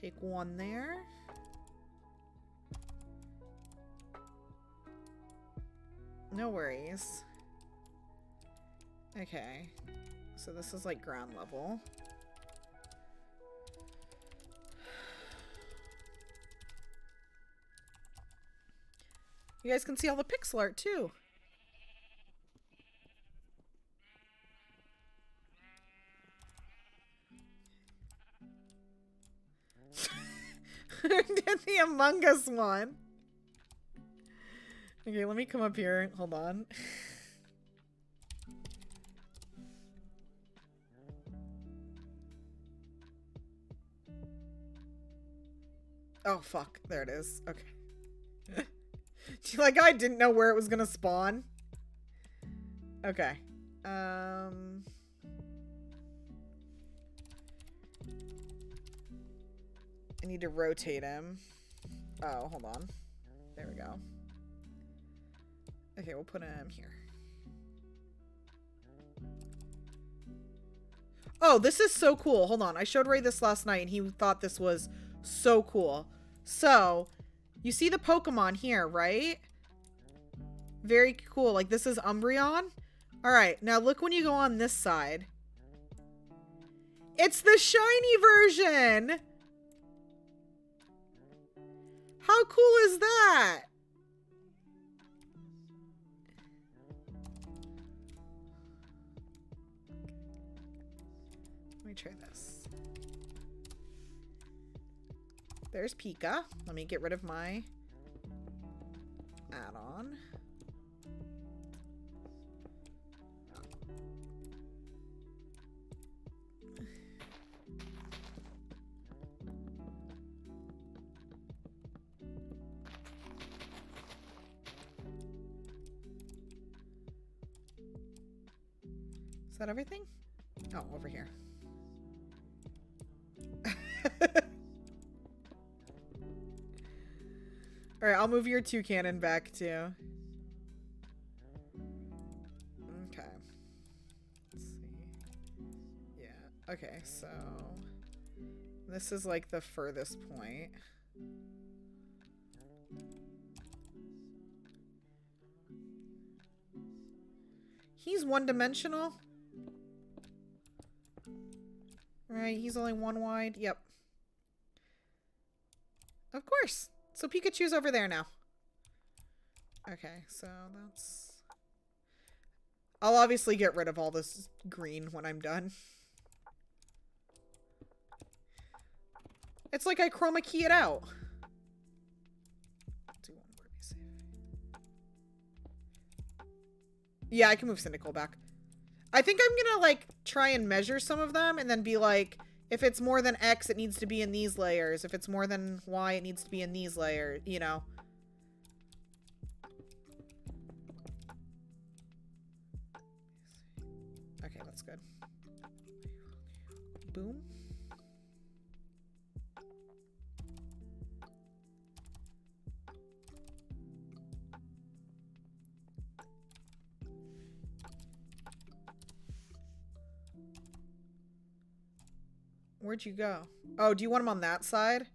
take one there. No worries. Okay, so this is like ground level. You guys can see all the pixel art too. Did the Among Us one. Okay, let me come up here. Hold on. Oh, fuck. There it is. Okay. Like, I didn't know where it was gonna spawn. Okay. I need to rotate him. Oh, hold on. There we go. Okay, we'll put him here. Oh, this is so cool. Hold on. I showed Ray this last night and he thought this was so cool. So, you see the Pokemon here, right? Very cool. Like, this is Umbreon. Alright, now look when you go on this side. It's the shiny version! How cool is that? Let me try this. There's Pika. Let me get rid of my add-on. Is that everything? Oh, over here. Alright, I'll move your toucan back too. Okay. Let's see. Yeah, okay, so this is like the furthest point. He's one-dimensional. Right, he's only one wide. Yep. Of course. So Pikachu's over there now. Okay, so that's... I'll obviously get rid of all this green when I'm done. It's like I chroma key it out. Yeah, I can move Cyndaquil back. I think I'm gonna, like, try and measure some of them and then be like, if it's more than X, it needs to be in these layers. If it's more than Y, it needs to be in these layers, you know. Okay, that's good. Boom. Where'd you go? Oh, do you want him on that side?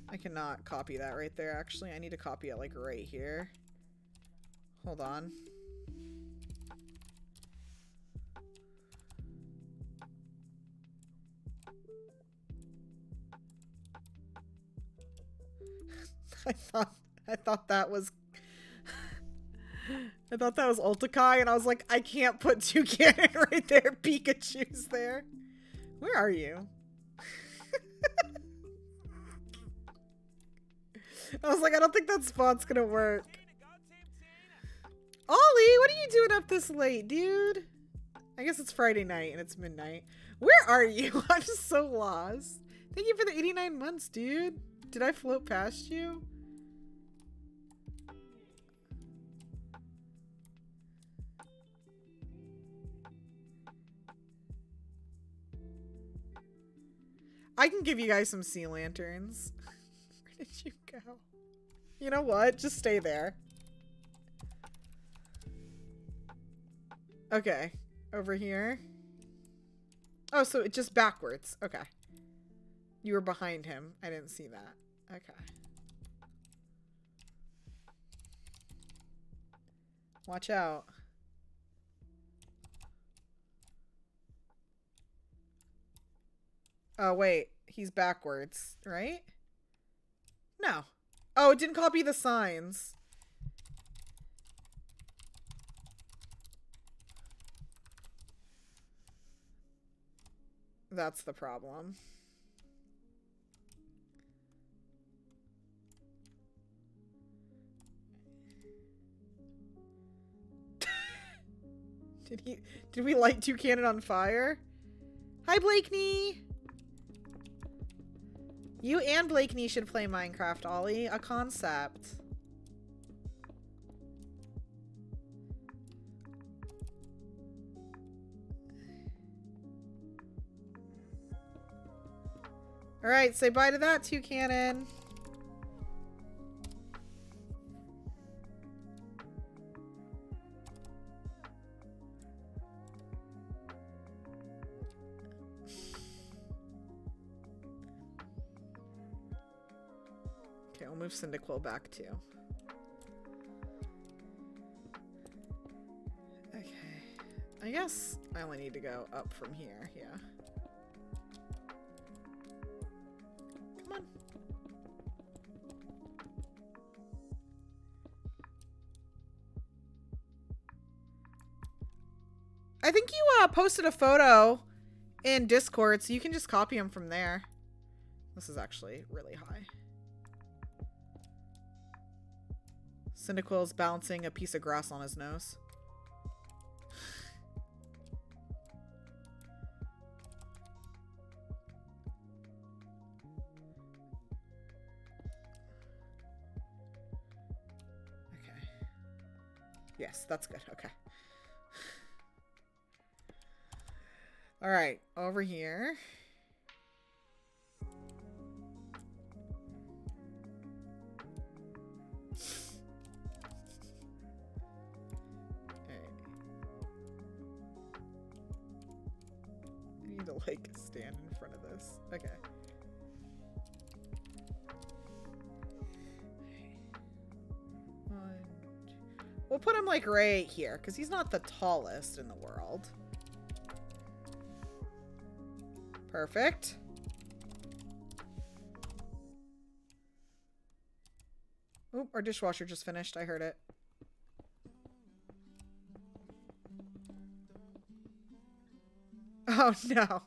I cannot copy that right there, actually. I need to copy it, like, right here. Hold on. I thought that was I thought that was Ultikai, and I was like, I can't put Toucannon right there. Pikachu's there. Where are you? I was like, I don't think that spot's gonna work. Ollie, what are you doing up this late, dude? I guess it's Friday night and it's midnight. Where are you? I'm just so lost. Thank you for the 89 months, dude. Did I float past you? I can give you guys some sea lanterns. Where did you go? You know what? Just stay there. Okay. Over here. Oh, so it's just backwards. Okay. You were behind him. I didn't see that. Okay. Watch out. Oh, wait. He's backwards, right? No. Oh, it didn't copy the signs. That's the problem. Did we light Toucannon on fire? Hi, Blakeney! You and Blakeney should play Minecraft, Ollie. A concept. Alright, say bye to that, Toucannon. Okay, we'll move Cyndaquil back too. Okay. I guess I only need to go up from here, yeah. Come on. I think you posted a photo in Discord, so you can just copy them from there. This is actually really high. Cyndaquil's balancing a piece of grass on his nose. Okay. Yes, that's good. Okay. All right, over here. To like stand in front of this. Okay. We'll put him like right here because he's not the tallest in the world. Perfect. Oop, our dishwasher just finished. I heard it. Oh no.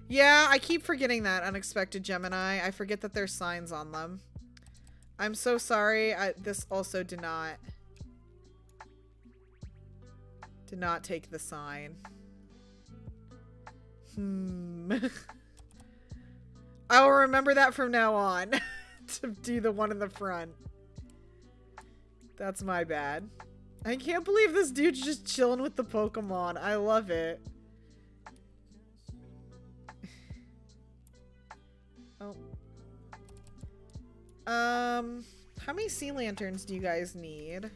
Yeah, I keep forgetting that, Unexpected Gemini. I forget that there's signs on them. I'm so sorry. This also did not take the sign. I will remember that from now on to do the one in the front. That's my bad. I can't believe this dude's just chilling with the Pokemon. I love it. How many sea lanterns do you guys need?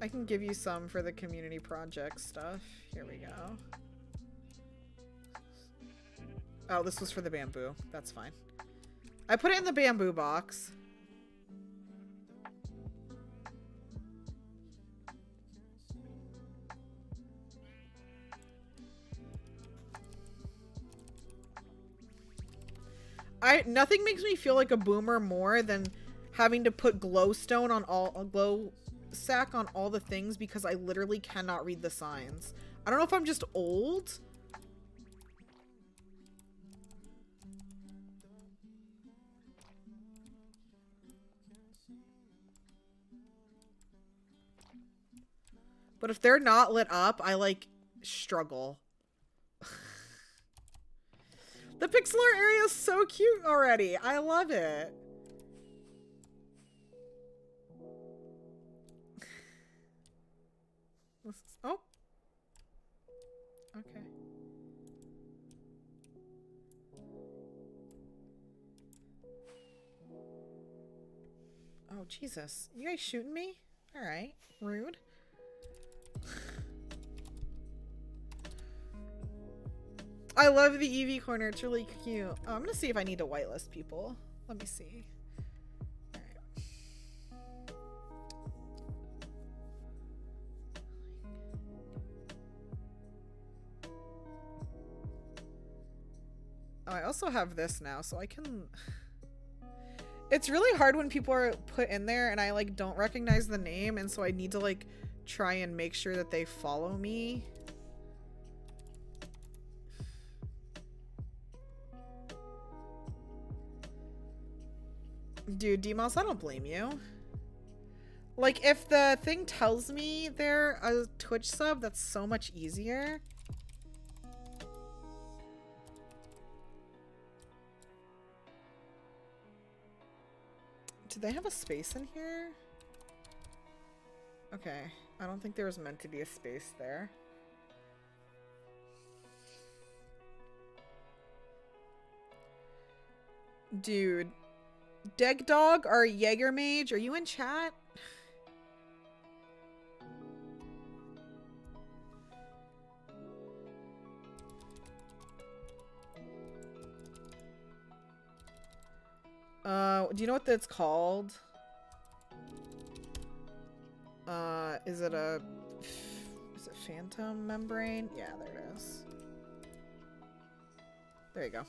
I can give you some for the community project stuff. Here we go. Oh, this was for the bamboo. That's fine. I put it in the bamboo box. Nothing makes me feel like a boomer more than having to put glowstone on a glow sack on all the things because I literally cannot read the signs. I don't know if I'm just old. But if they're not lit up, I like struggle. The pixel art area is so cute already. I love it. Oh. Okay. Oh, Jesus. You guys shooting me? All right. Rude. I love the Eevee corner. It's really cute. Oh, I'm gonna see if I need to whitelist people. Let me see. All right. Oh, I also have this now, so I can... It's really hard when people are put in there and I like don't recognize the name, and so I need to like try and make sure that they follow me. Dude, D-Mouse, I don't blame you. Like, if the thing tells me they're a Twitch sub, that's so much easier. Do they have a space in here? Okay. I don't think there was meant to be a space there. Dude. Deg Dog or Jaeger Mage, are you in chat? Do you know what that's called? Is it phantom membrane? Yeah, there it is. There you go.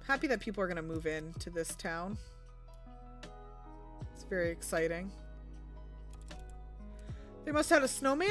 Happy that people are going to move in to this town. It's very exciting. They must have had a snowman?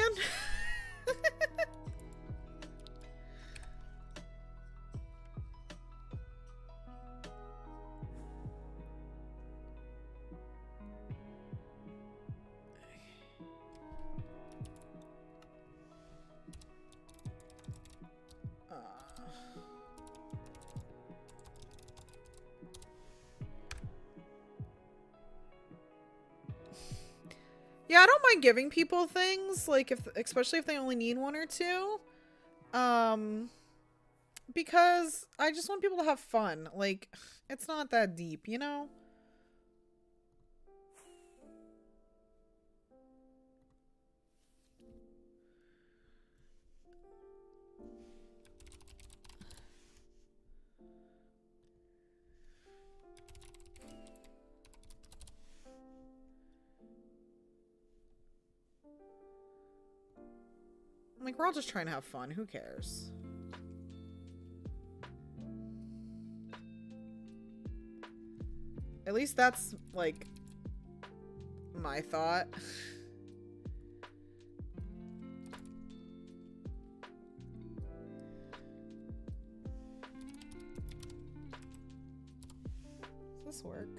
Yeah, I don't mind giving people things, like especially if they only need one or two. Because I just want people to have fun. Like, it's not that deep, you know? Like, we're all just trying to have fun. Who cares? At least that's, like, my thought. Does this work?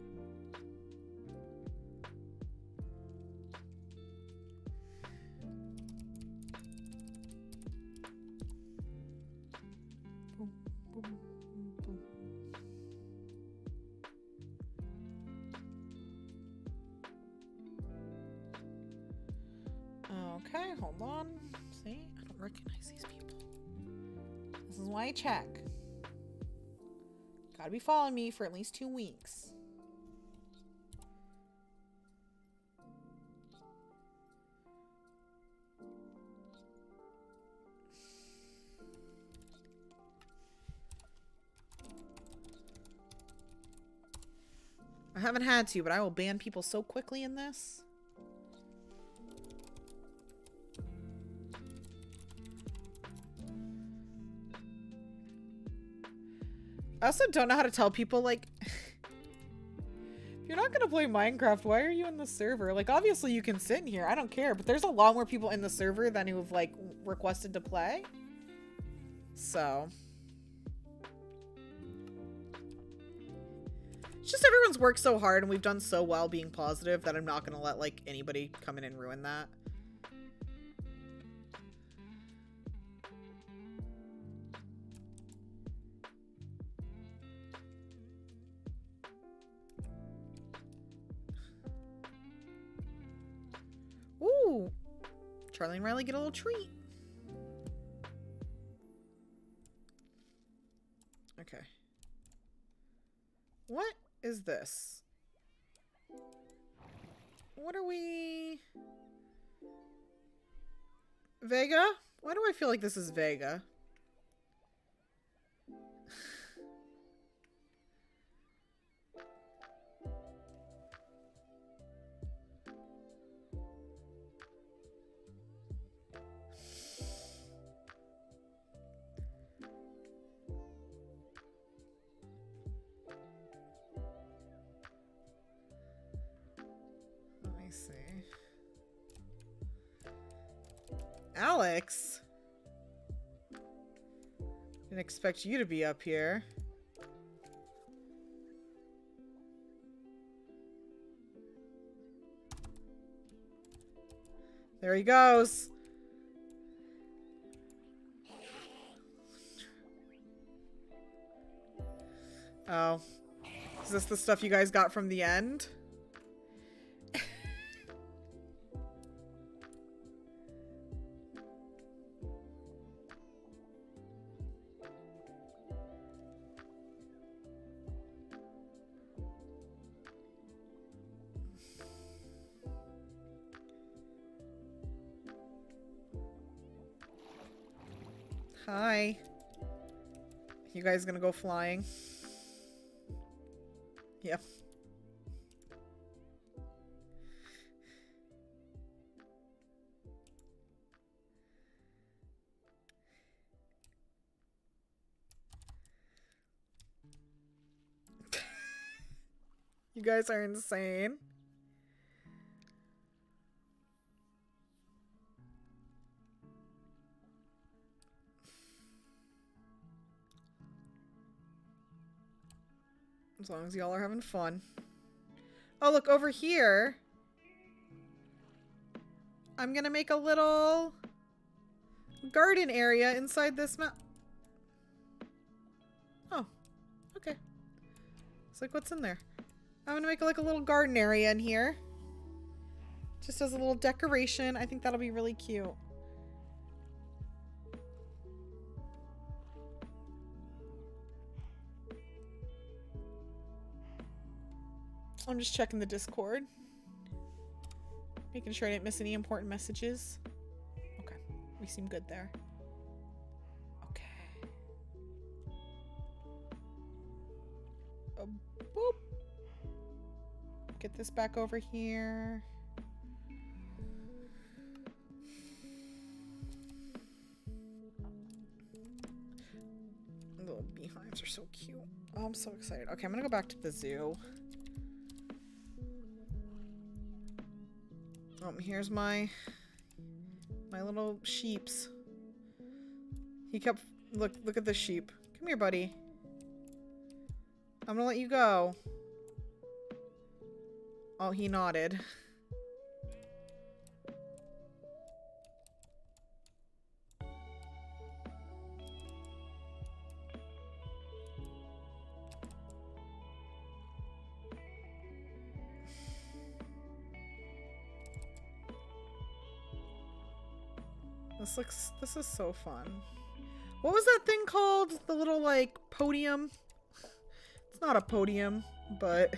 Okay, hold on. See? I don't recognize these people. This is why I check. Gotta be following me for at least 2 weeks. I haven't had to, but I will ban people so quickly in this. I also don't know how to tell people, like, if you're not gonna play Minecraft, why are you in the server? Like, obviously you can sit in here, I don't care, but there's a lot more people in the server than who have, like, requested to play. So. It's just everyone's worked so hard and we've done so well being positive that I'm not gonna let, like, anybody come in and ruin that. Ooh, Charlie and Riley get a little treat. Okay. What is this? What are we... Vega? Why do I feel like this is Vega? Alex? Didn't expect you to be up here. There he goes. Oh. Is this the stuff you guys got from the end? Hi. You guys gonna go flying? Yep. You guys are insane. As long as y'all are having fun. Oh, look, over here. I'm gonna make a little garden area inside this map. Oh, okay. It's like, what's in there? I'm gonna make like a little garden area in here. Just as a little decoration. I think that'll be really cute. I'm just checking the Discord. Making sure I didn't miss any important messages. Okay. We seem good there. Okay. Boop. Get this back over here. Little beehives are so cute. Oh, I'm so excited. Okay, I'm gonna go back to the zoo. Oh, here's my little sheeps. He kept look at the sheep. Come here, buddy. I'm gonna let you go. Oh, he nodded. This is so fun. What was that thing called? The little, like, podium? It's not a podium, but...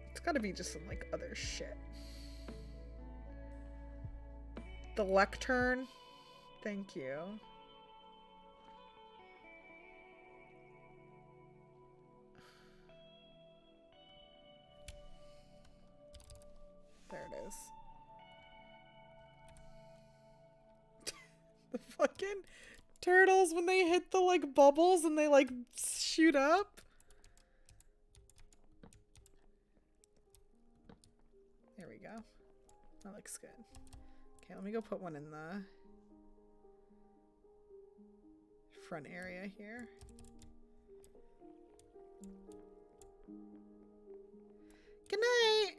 It's gotta be just some, like, other shit. The lectern? Thank you. There it is. The fucking turtles when they hit the like bubbles and they like shoot up. There we go. That looks good. Okay, let me go put one in the front area here. Good night,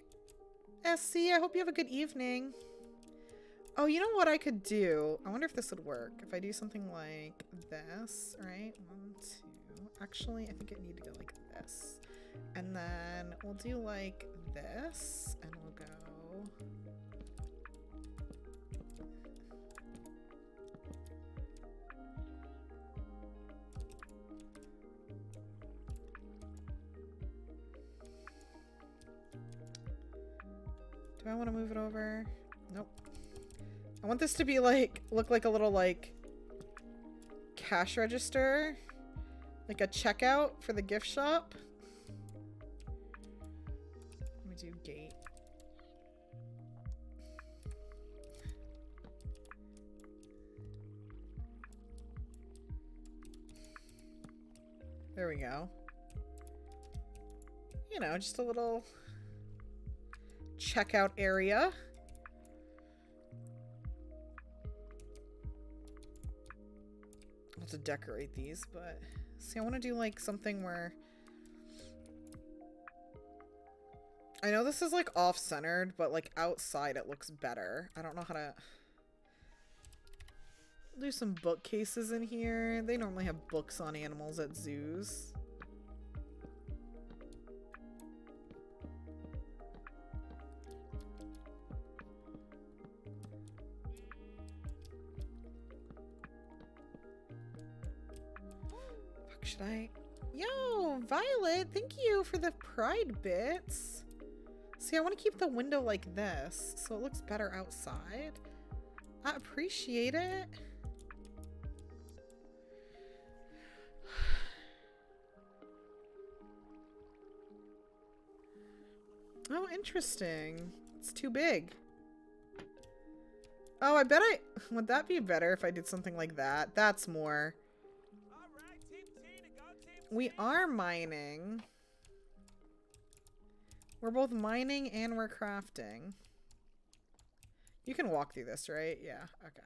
SC. I hope you have a good evening. Oh, you know what I could do? I wonder if this would work. If I do something like this, right? 1, 2. Actually, I think it need to go like this. And then we'll do like this, and we'll go... Do I want to move it over? Nope. I want this to be like, look like a little like cash register, like a checkout for the gift shop. Let me do gate. There we go. You know, just a little checkout area. I'll have to decorate these, but see, I want to do like something where I know this is like off-centered, but like outside it looks better. I don't know how to do some bookcases in here. They normally have books on animals at zoos. Should I? Yo, Violet, thank you for the pride bits. See, I want to keep the window like this so it looks better outside. I appreciate it. Oh, interesting. It's too big. Oh, I bet would that be better if I did something like that? That's more. We are mining. We're both mining and we're crafting. You can walk through this, right? Yeah, okay.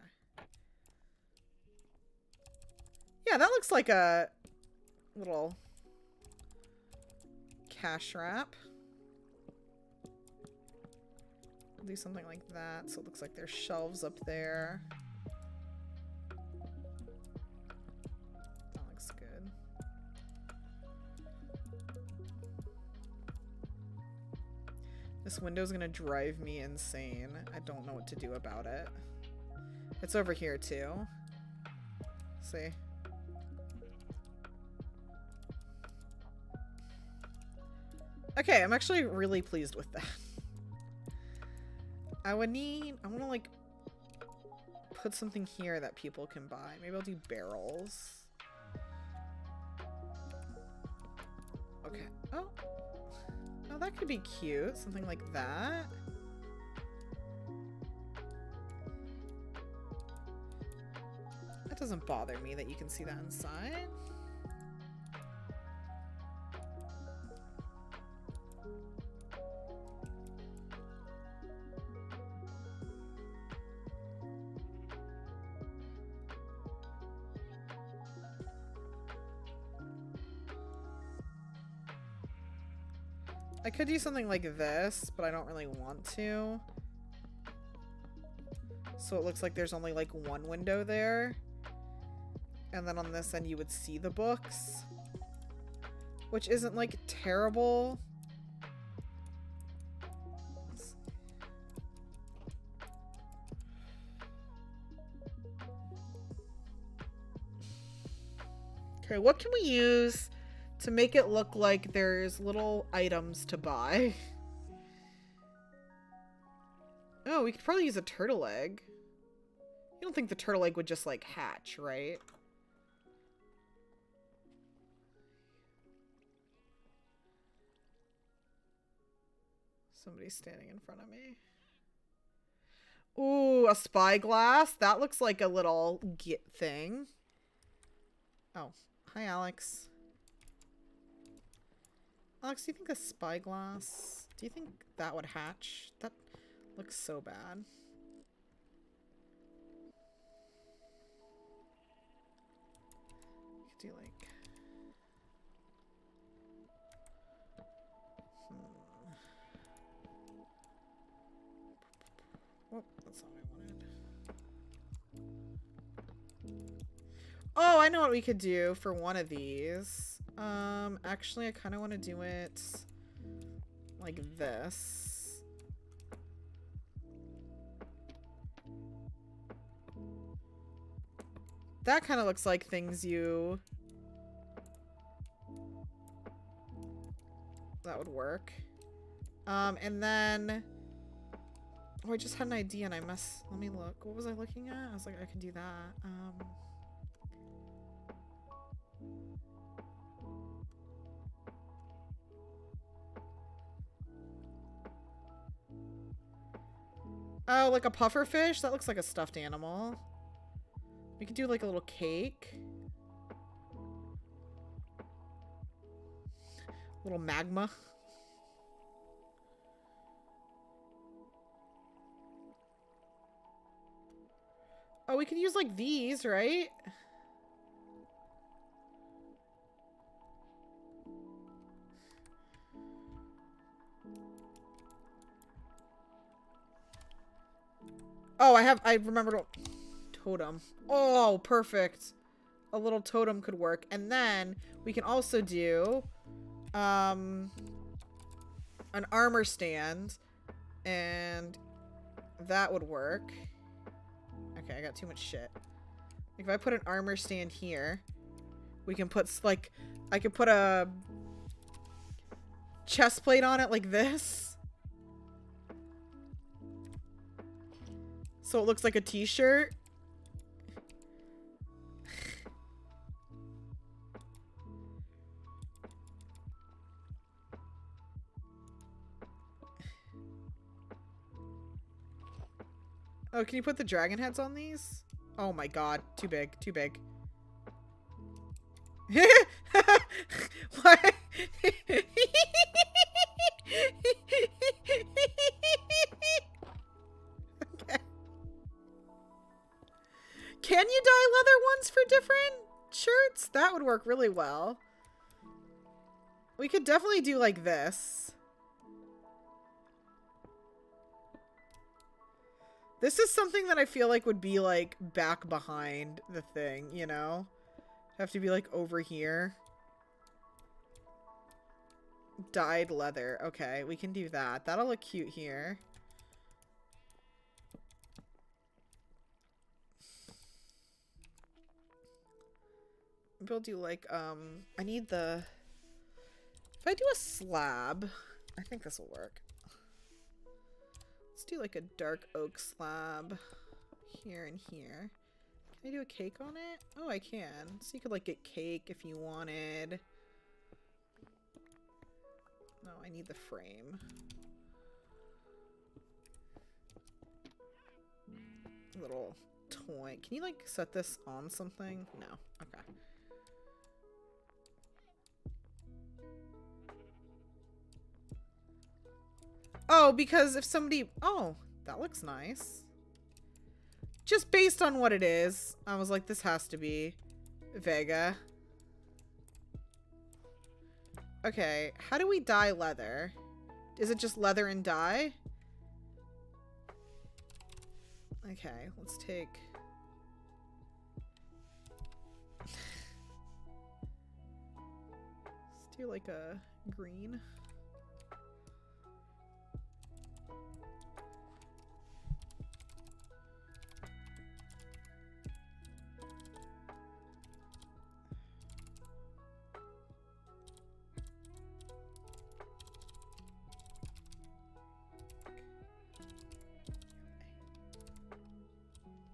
Yeah, that looks like a little cash wrap. I'll do something like that so it looks like there's shelves up there. This window's gonna drive me insane. I don't know what to do about it. It's over here too. See? Okay, I'm actually really pleased with that. I wanna like put something here that people can buy. Maybe I'll do barrels. Okay. Oh. Oh, that could be cute. Something like that. That doesn't bother me that you can see that inside. I could do something like this, but I don't really want to. So it looks like there's only like one window there. And then on this end you would see the books. Which isn't like terrible. Let's see. Okay, what can we use to make it look like there's little items to buy? Oh, we could probably use a turtle egg. You don't think the turtle egg would just, like, hatch, right? Somebody's standing in front of me. Ooh, a spyglass. That looks like a little git thing. Oh, hi, Alex. Alex, do you think a spyglass... Do you think that would hatch? That looks so bad. You could do, like... Oh, that's not what I wanted. Oh, I know what we could do for one of these. Actually, I kind of want to do it like this. That kind of looks like things you... That would work. And then... Oh, I just had an idea and I must... Let me look. What was I looking at? I was like, I can do that. Oh, like a puffer fish? That looks like a stuffed animal. We could do like a little cake. Little magma. Oh, we could use like these, right? Oh, I remembered. Totem. Oh, perfect. A little totem could work. And then we can also do an armor stand. And that would work. Okay, I got too much shit. Like, if I put an armor stand here, we can put, like, I could put a chest plate on it like this. So it looks like a t-shirt. Oh, can you put the dragon heads on these? Oh my god. Too big. Too big. What? Okay. Can you dye leather ones for different shirts? That would work really well. We could definitely do like this. This is something that I feel like would be like back behind the thing, you know? Have to be like over here. Dyed leather. Okay, we can do that. That'll look cute here. Maybe I'll do like, I need the... If I do a slab, I think this will work. Let's do like a dark oak slab here and here. Can I do a cake on it? Oh, I can. So you could like get cake if you wanted. No, I need the frame. Little toy. Can you like set this on something? No. Okay. Oh, because if somebody... Oh, that looks nice. Just based on what it is, I was like, this has to be Vega. Okay, how do we dye leather? Is it just leather and dye? Okay, let's take... Let's do like a green.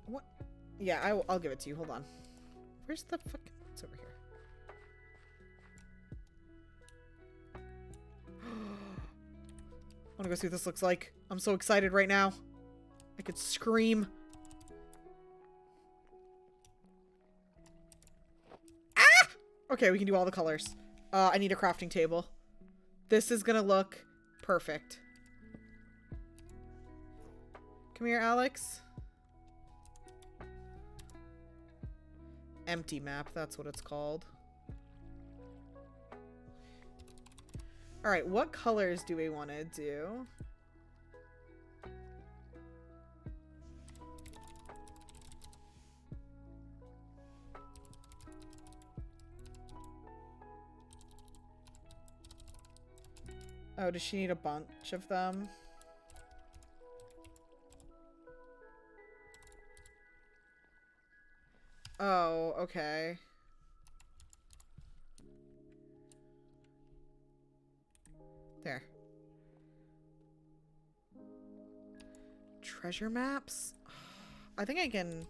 What? Yeah, I'll give it to you. Hold on. Where's the fuck? It's over here. I want to go see what this looks like. I'm so excited right now. I could scream. Ah! Okay, we can do all the colors. I need a crafting table. This is gonna look perfect. Come here, Alex. Empty map, that's what it's called. Alright, what colors do we want to do? Oh, does she need a bunch of them? Oh, okay. There. Treasure maps? I think I can...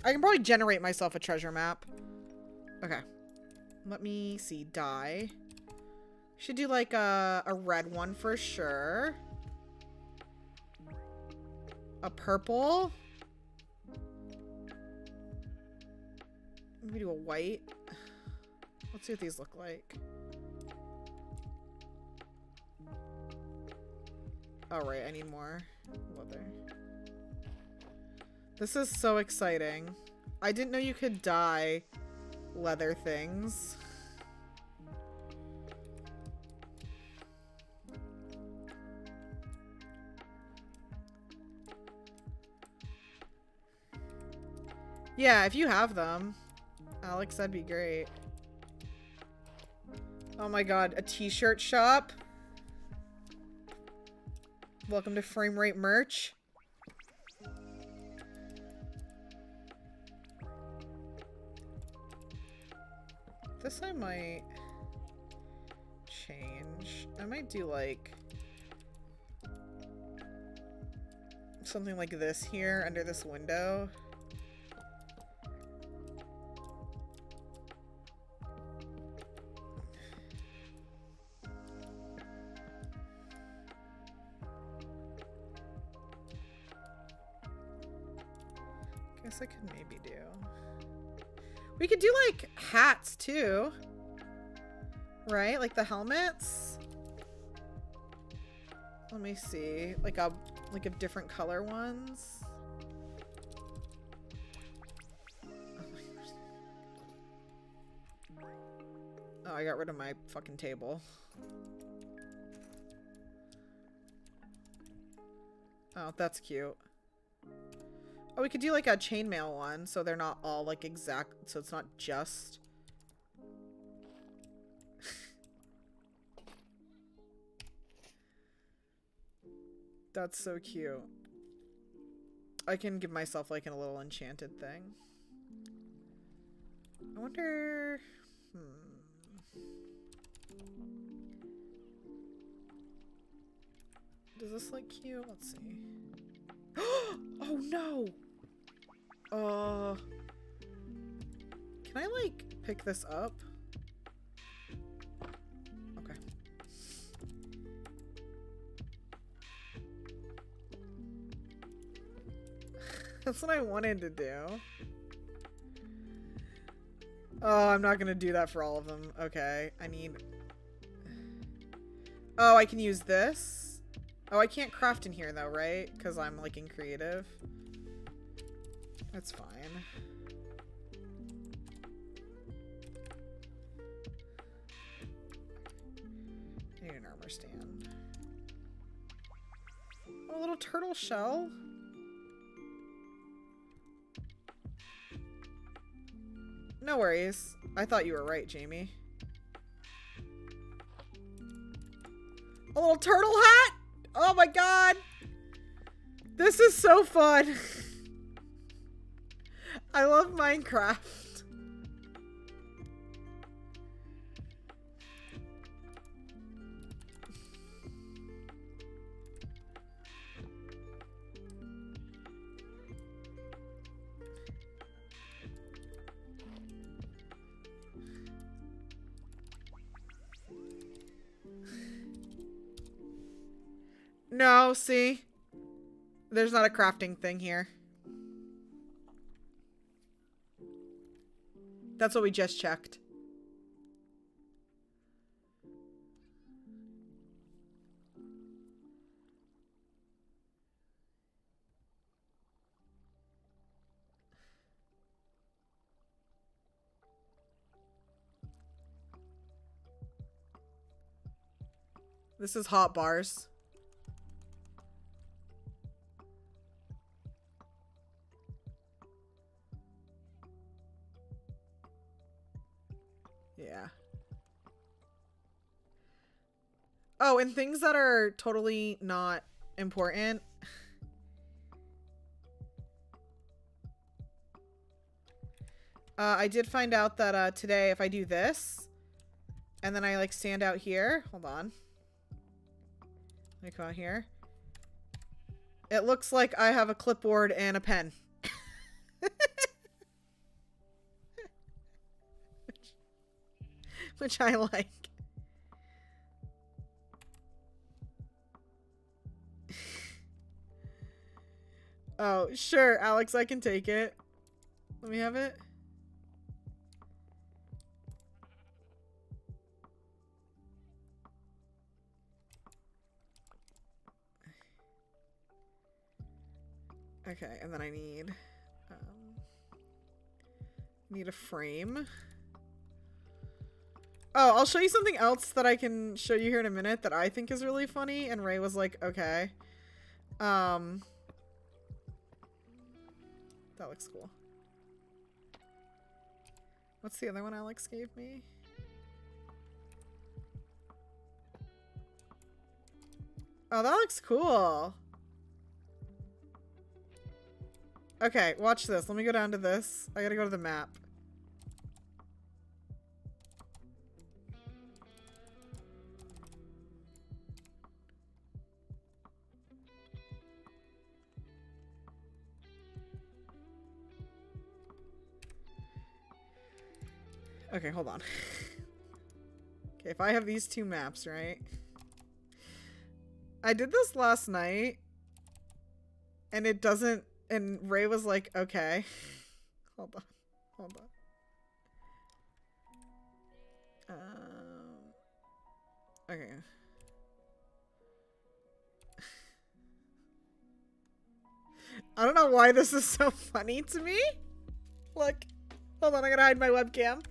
I can probably generate myself a treasure map. Okay. Let me see. Dye. Should do like a red one for sure. A purple. Maybe do a white. Let's see what these look like. Oh, right. I need more leather. This is so exciting. I didn't know you could dye leather things. Yeah, if you have them, Alex, that'd be great. Oh my god, a t-shirt shop? Welcome to Frame Rate Merch. This I might change. I might do like something like this here under this window. Guess I could maybe do. We could do like hats too, right? Like the helmets. Let me see, like a different color ones. Oh, I got rid of my fucking table. Oh, that's cute. Oh, we could do like a chainmail one, so they're not all like exact, so it's not just. That's so cute. I can give myself like a little enchanted thing. I wonder... Does this look cute? Let's see. Oh no! Can I like pick this up? Okay. That's what I wanted to do. Oh, I'm not gonna do that for all of them. Okay, I need... Oh, I can use this? Oh, I can't craft in here though, right? Because I'm like in creative. That's fine. I need an armor stand. Oh, a little turtle shell. No worries. I thought you were right, Jamie. A little turtle hat? Oh my god! This is so fun! I love Minecraft. No, see? There's not a crafting thing here. That's what we just checked. This is hot bars. Yeah. Oh, and things that are totally not important. I did find out that today if I do this and then I like stand out here, hold on. Let me come out here. It looks like I have a clipboard and a pen. Which I like. Oh, sure, Alex, I can take it. Let me have it. Okay, and then I need a frame. Oh, I'll show you something else that I can show you here in a minute that I think is really funny, and Ray was like, okay. That looks cool. What's the other one Alex gave me? Oh, that looks cool. Okay, watch this. Let me go down to this. I gotta go to the map. Okay, hold on. Okay, if I have these two maps, right? I did this last night, and it doesn't, and Ray was like, okay. Hold on. Hold on. Okay. I don't know why this is so funny to me. Look. Hold on, I gotta hide my webcam.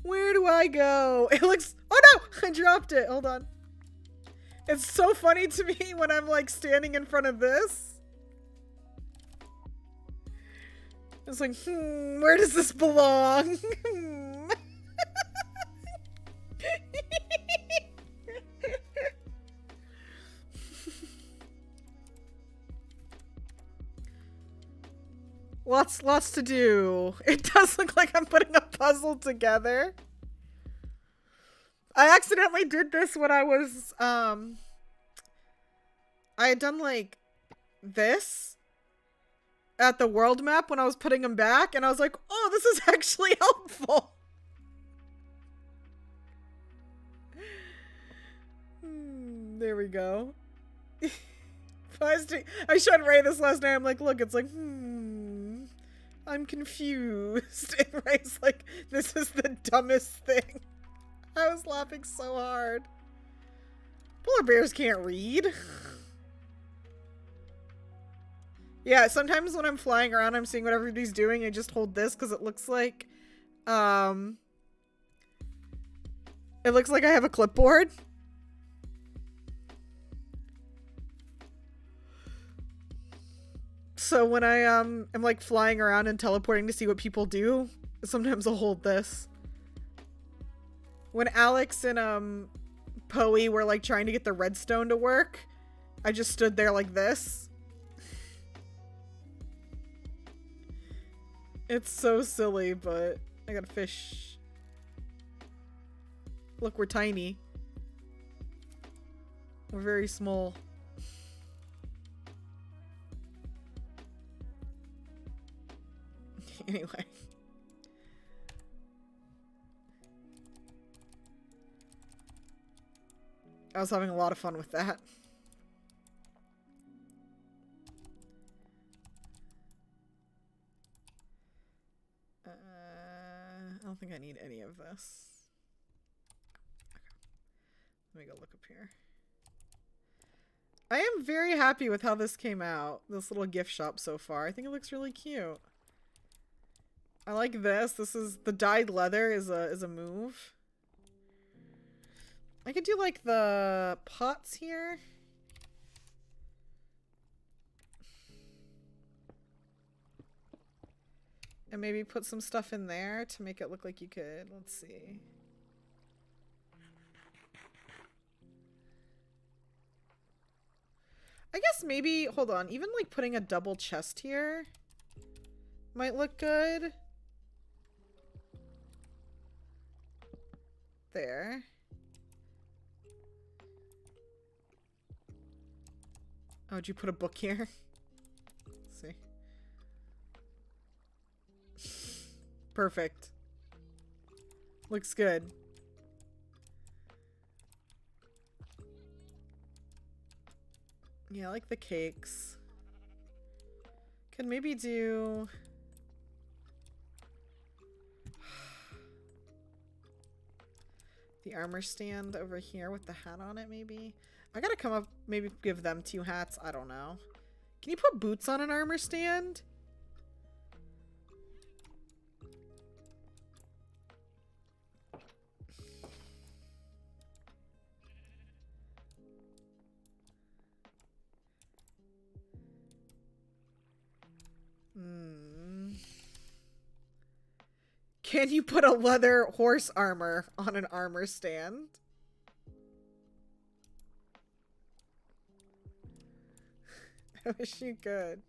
Where do I go? It looks... Oh no! I dropped it. Hold on. It's so funny to me when I'm like standing in front of this. It's like, where does this belong? Lots to do. It does look like I'm putting a puzzle together. I accidentally did this when I was, I had done like this at the world map when I was putting them back, and I was like, oh, this is actually helpful. There we go. I showed Ray this last night. I'm like, look, it's like, I'm confused. And Ray's like, this is the dumbest thing. I was laughing so hard. Polar bears can't read. Yeah, sometimes when I'm flying around, I'm seeing what everybody's doing. I just hold this because it looks like, I have a clipboard. So when I am like flying around and teleporting to see what people do, sometimes I'll hold this. When Alex and Poe were like trying to get the redstone to work, I just stood there like this. It's so silly, but I got a fish. Look, we're tiny. We're very small. Anyway. I was having a lot of fun with that. I don't think I need any of this. Okay. Let me go look up here. I am very happy with how this came out. This little gift shop so far. I think it looks really cute. I like this. This is the dyed leather is a move. I could do like the pots here. And maybe put some stuff in there to make it look like you could. Let's see. I guess maybe, hold on, even like putting a double chest here might look good. There. Oh, did you put a book here? Let's see. Perfect. Looks good. Yeah, I like the cakes. Could maybe do... the armor stand over here with the hat on it, maybe? I gotta come up, maybe give them 2 hats. I don't know. Can you put boots on an armor stand? Can you put a leather horse armor on an armor stand? I wish you could.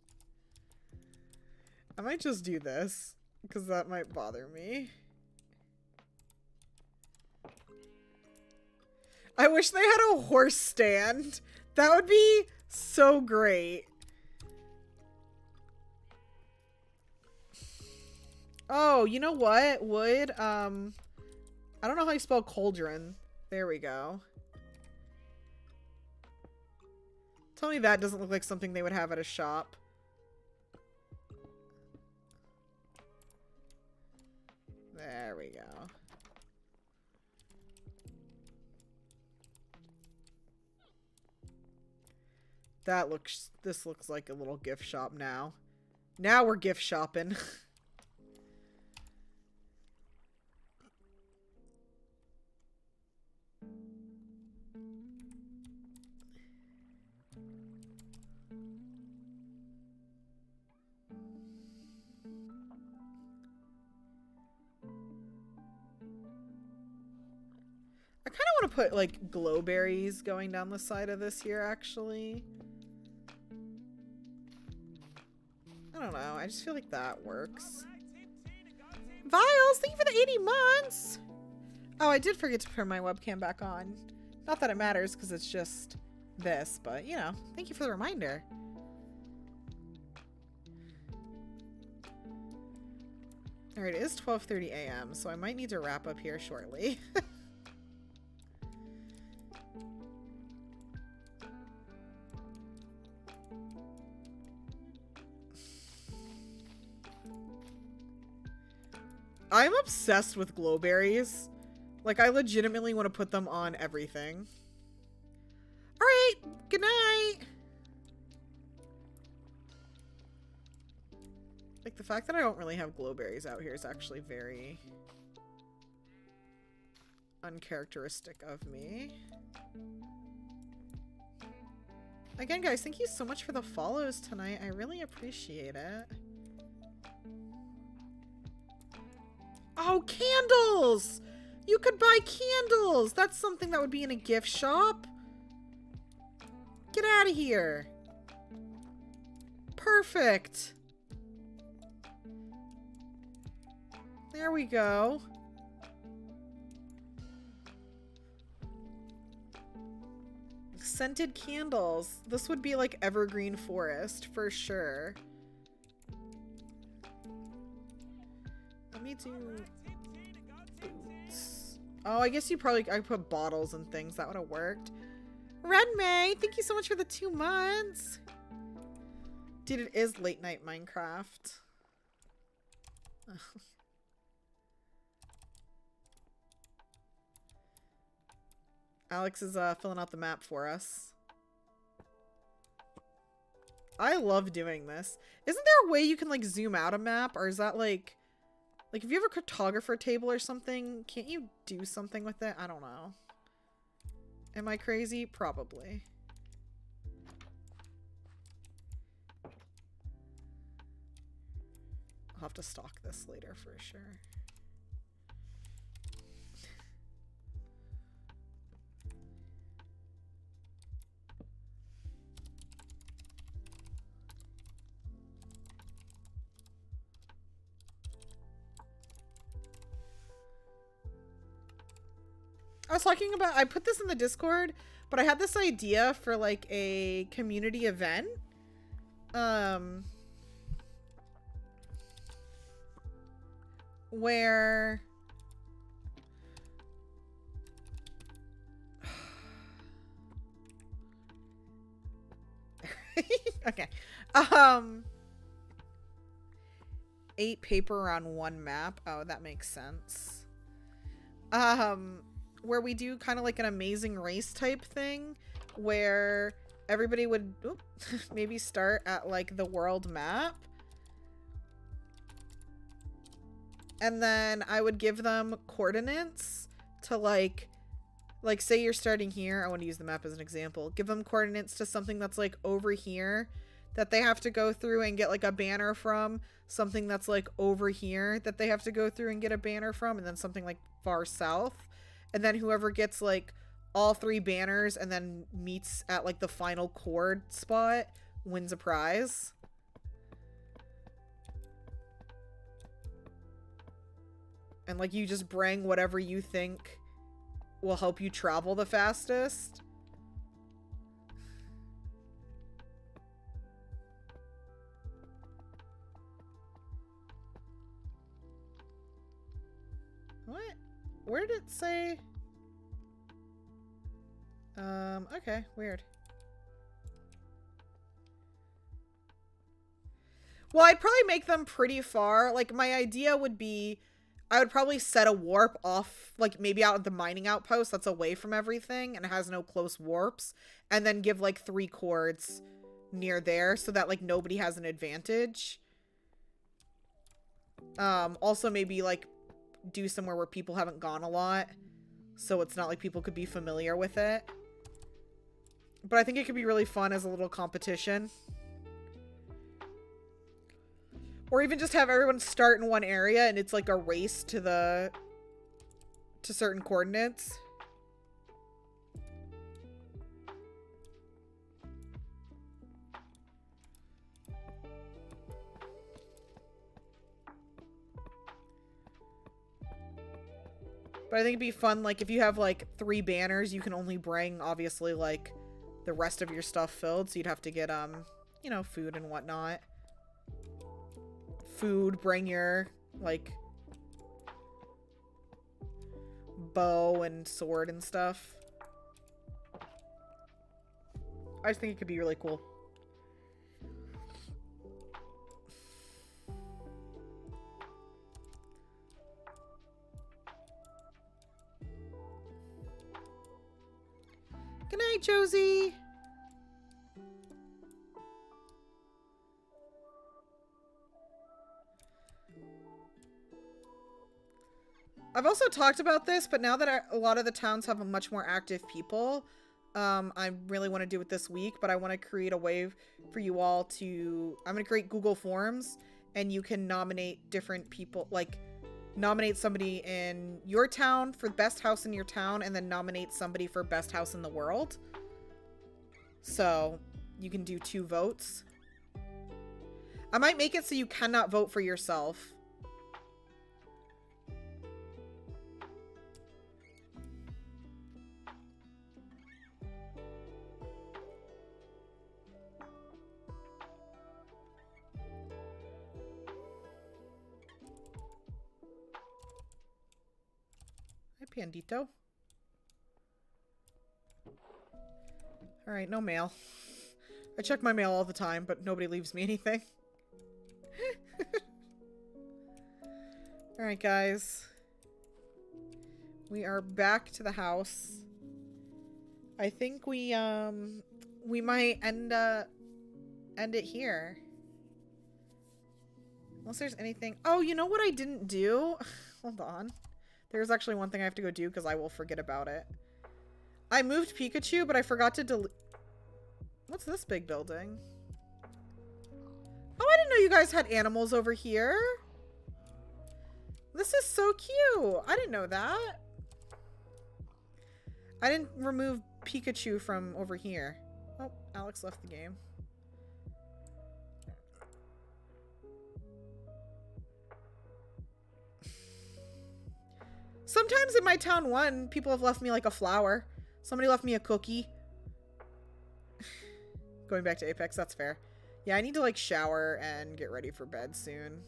I might just do this, because that might bother me. I wish they had a horse stand. That would be so great. Oh, you know what? Wood, I don't know how you spell cauldron. There we go. Tell me that doesn't look like something they would have at a shop. There we go. This looks like a little gift shop now. Now we're gift shopping. I kind of want to put like glowberries going down the side of this here, actually. I don't know. I just feel like that works. Viles, thank you for the 80 months. Oh, I did forget to turn my webcam back on. Not that it matters because it's just this, but you know, thank you for the reminder. All right, it is 12:30 a.m., so I might need to wrap up here shortly. I'm obsessed with glowberries. Like, I legitimately want to put them on everything. Alright, good night! Like, the fact that I don't really have glowberries out here is actually very uncharacteristic of me. Again, guys, thank you so much for the follows tonight. I really appreciate it. Oh, candles! You could buy candles! That's something that would be in a gift shop. Get out of here. Perfect. There we go. Scented candles. This would be like evergreen forest for sure. Let me do boots. Oh, I guess I put bottles and things. That would have worked. Red May, thank you so much for the 2 months. Dude, it is late night Minecraft. Alex is filling out the map for us. I love doing this. Isn't there a way you can like zoom out a map, or is that like if you have a cartographer table or something, can't you do something with it? I don't know. Am I crazy? Probably. I'll have to stock this later for sure. I was talking about, I put this in the Discord, but I had this idea for like a community event. Where okay. 8 paper on 1 map. Oh, that makes sense. Where we do kind of like an Amazing Race type thing where everybody would maybe start at like the world map. And then I would give them coordinates to like say you're starting here. I want to use the map as an example. Give them coordinates to something that's like over here that they have to go through and get like a banner from. Something that's like over here that they have to go through and get a banner from. And then something like far south. And then whoever gets like all 3 banners and then meets at like the final chord spot wins a prize. And like you just bring whatever you think will help you travel the fastest. What? Where did it say? Okay, weird. Well, I'd probably make them pretty far. Like, my idea would be I would probably set a warp off, like, maybe out at the mining outpost that's away from everything and has no close warps, and then give, like, 3 chords near there so that, like, nobody has an advantage. Also maybe, like, do somewhere where people haven't gone a lot, so it's not like people could be familiar with it. But I think it could be really fun as a little competition. Or even just have everyone start in one area and it's like a race to certain coordinates. But I think it'd be fun, like, if you have, like, 3 banners, you can only bring, obviously, like, the rest of your stuff filled. So you'd have to get, you know, food and whatnot. Food, bring your, like, bow and sword and stuff. I just think it could be really cool. Good night, Josie. I've also talked about this, but now that a lot of the towns have a much more active people, I really want to do it this week, but I want to create a way for you all to... I'm going to create Google Forms, and you can nominate different people, like, nominate somebody in your town for best house in your town, and then nominate somebody for best house in the world. So, you can do 2 votes. I might make it so you cannot vote for yourself. Pandito. All right, no mail. I check my mail all the time, but nobody leaves me anything. All right, guys. We are back to the house. I think we might end it here. Unless there's anything. Oh, you know what I didn't do? Hold on. There's actually one thing I have to go do because I will forget about it. I moved Pikachu, but I forgot to delete. What's this big building? Oh, I didn't know you guys had animals over here. This is so cute. I didn't know that. I didn't remove Pikachu from over here. Oh, Alex left the game. Sometimes in my town 1, people have left me like a flower. Somebody left me a cookie. Going back to Apex, that's fair. Yeah, I need to like shower and get ready for bed soon.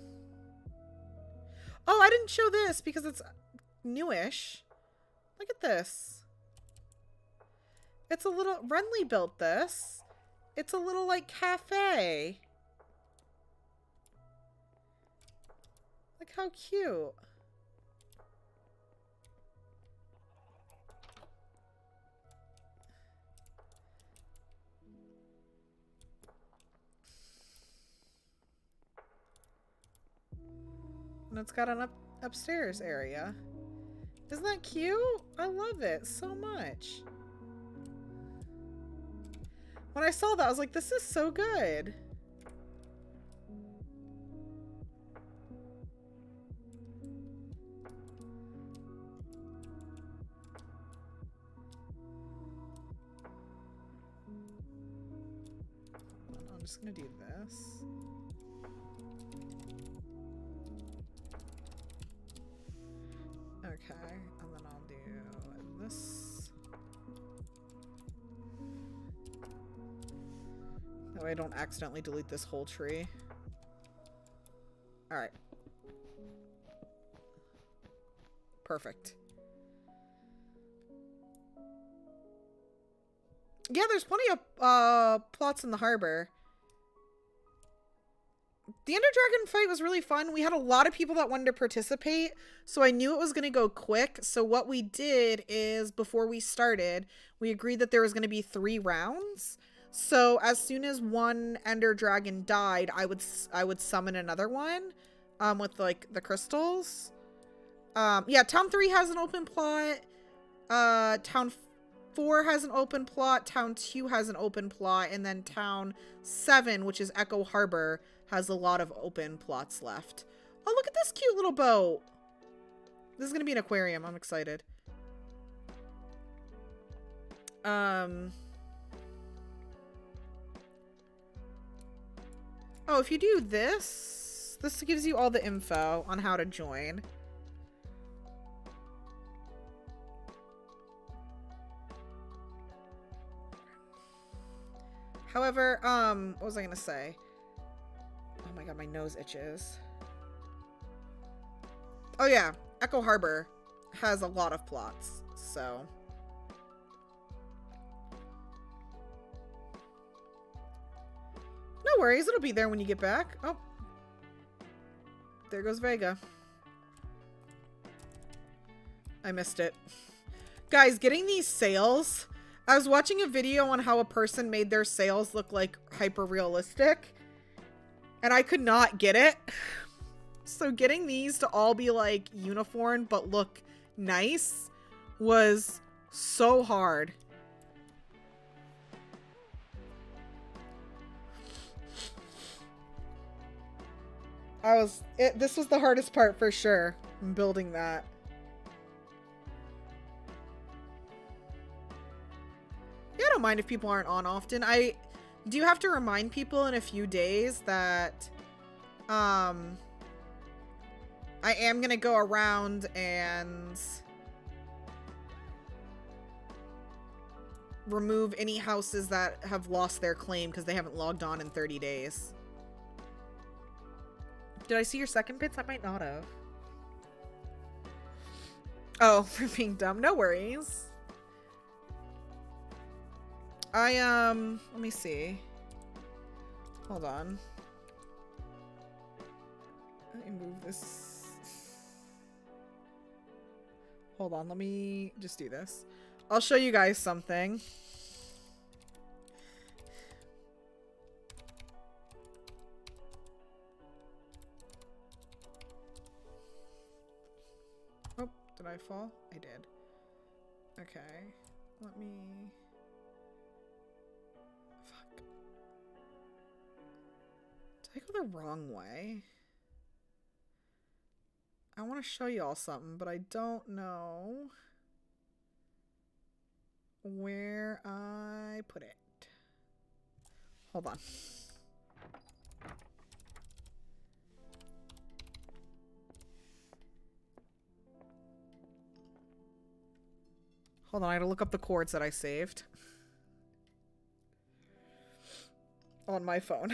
Oh, I didn't show this because it's newish. Look at this. It's a little... Renly built this. It's a little like cafe. Look how cute. And it's got an upstairs area. Isn't that cute? I love it so much. When I saw that, I was like, this is so good. I'm just gonna do this. Okay, and then I'll do this. That way I don't accidentally delete this whole tree. Alright. Perfect. Yeah, there's plenty of plots in the harbor. The Ender Dragon fight was really fun. We had a lot of people that wanted to participate, so I knew it was going to go quick. So what we did is, before we started, we agreed that there was going to be 3 rounds. So as soon as one Ender Dragon died, I would summon another one with like the crystals. Yeah, Town 3 has an open plot. Town 4 has an open plot. Town 2 has an open plot, and then Town 7, which is Echo Harbor, has a lot of open plots left. Oh, look at this cute little boat. This is gonna be an aquarium. I'm excited. Oh, if you do this, this gives you all the info on how to join. However, what was I gonna say? Oh my god, my nose itches. Oh yeah, Echo Harbor has a lot of plots, so. No worries, it'll be there when you get back. Oh. There goes Vega. I missed it. Guys, getting these sails. I was watching a video on how a person made their sails look like hyper realistic. And I could not get it. So getting these to all be like uniform but look nice was so hard. This was the hardest part for sure, building that. Yeah, I don't mind if people aren't on often. I do have to remind people in a few days that I am gonna go around and remove any houses that have lost their claim because they haven't logged on in 30 days. Did I see your second bits? I might not have. Oh, for being dumb. No worries. let me see. Hold on. Let me move this. Hold on, let me just do this. I'll show you guys something. Oh, did I fall? I did. Okay, let me... Fuck. Did I go the wrong way? I want to show you all something, but I don't know where I put it. Hold on. Hold on, I gotta look up the chords that I saved on my phone.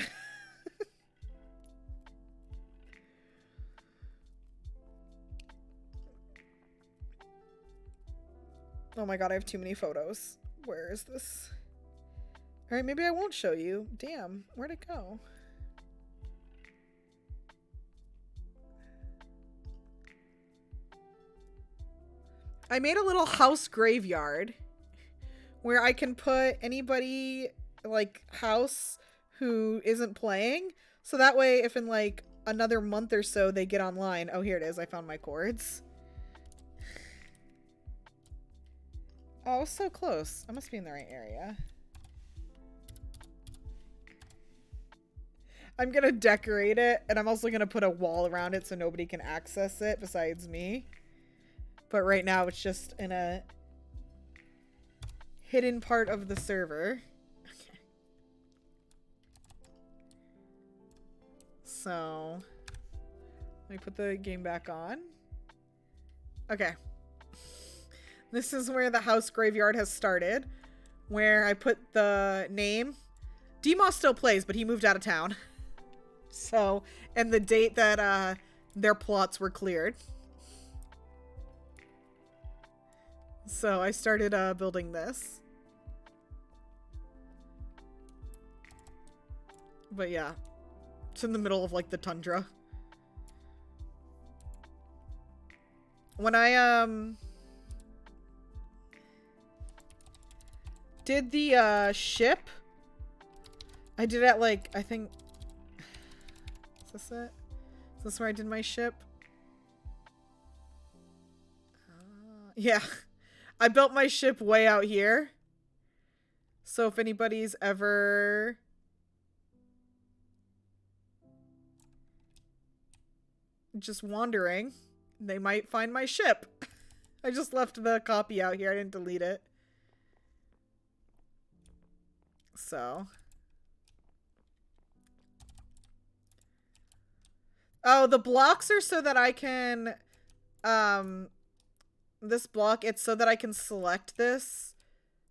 Oh my god, I have too many photos. Where is this? Alright, maybe I won't show you. Damn, where'd it go? I made a little house graveyard where I can put anybody, like, house who isn't playing. So that way, if in, like, another month or so they get online. Oh, here it is. I found my chords. Oh, I was so close. I must be in the right area. I'm gonna decorate it, and I'm also gonna put a wall around it so nobody can access it besides me. But right now it's just in a hidden part of the server. Okay. So, let me put the game back on. Okay. This is where the house graveyard has started, where I put the name. Demos still plays, but he moved out of town. So, and the date that their plots were cleared. So I started building this. But yeah, it's in the middle of like the tundra. When I did the ship, I did it like, I think, is this it? Is this where I did my ship? Yeah. I built my ship way out here. So if anybody's ever just wandering, they might find my ship. I just left the copy out here. I didn't delete it. So. Oh, the blocks are so that I can, this block, it's so that I can select this.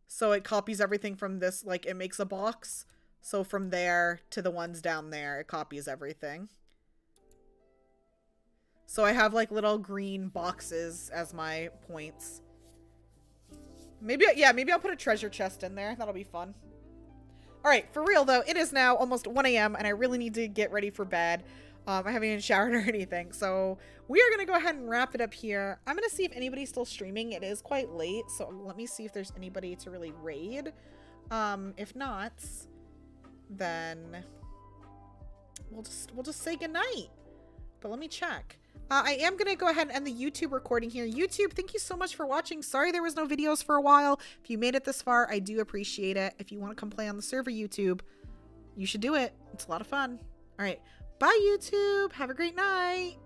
So it copies everything from this, like it makes a box. So from there to the ones down there, it copies everything. So I have like little green boxes as my points. Maybe, yeah, maybe I'll put a treasure chest in there. That'll be fun. All right, for real though, it is now almost 1 a.m. and I really need to get ready for bed. I haven't even showered or anything. So we are going to go ahead and wrap it up here. I'm going to see if anybody's still streaming. It is quite late. So let me see if there's anybody to really raid. If not, then we'll just say goodnight. But let me check. I am going to go ahead and end the YouTube recording here. YouTube, thank you so much for watching. Sorry there was no videos for a while. If you made it this far, I do appreciate it. If you want to come play on the server, YouTube, you should do it. It's a lot of fun. All right. Bye, YouTube. Have a great night.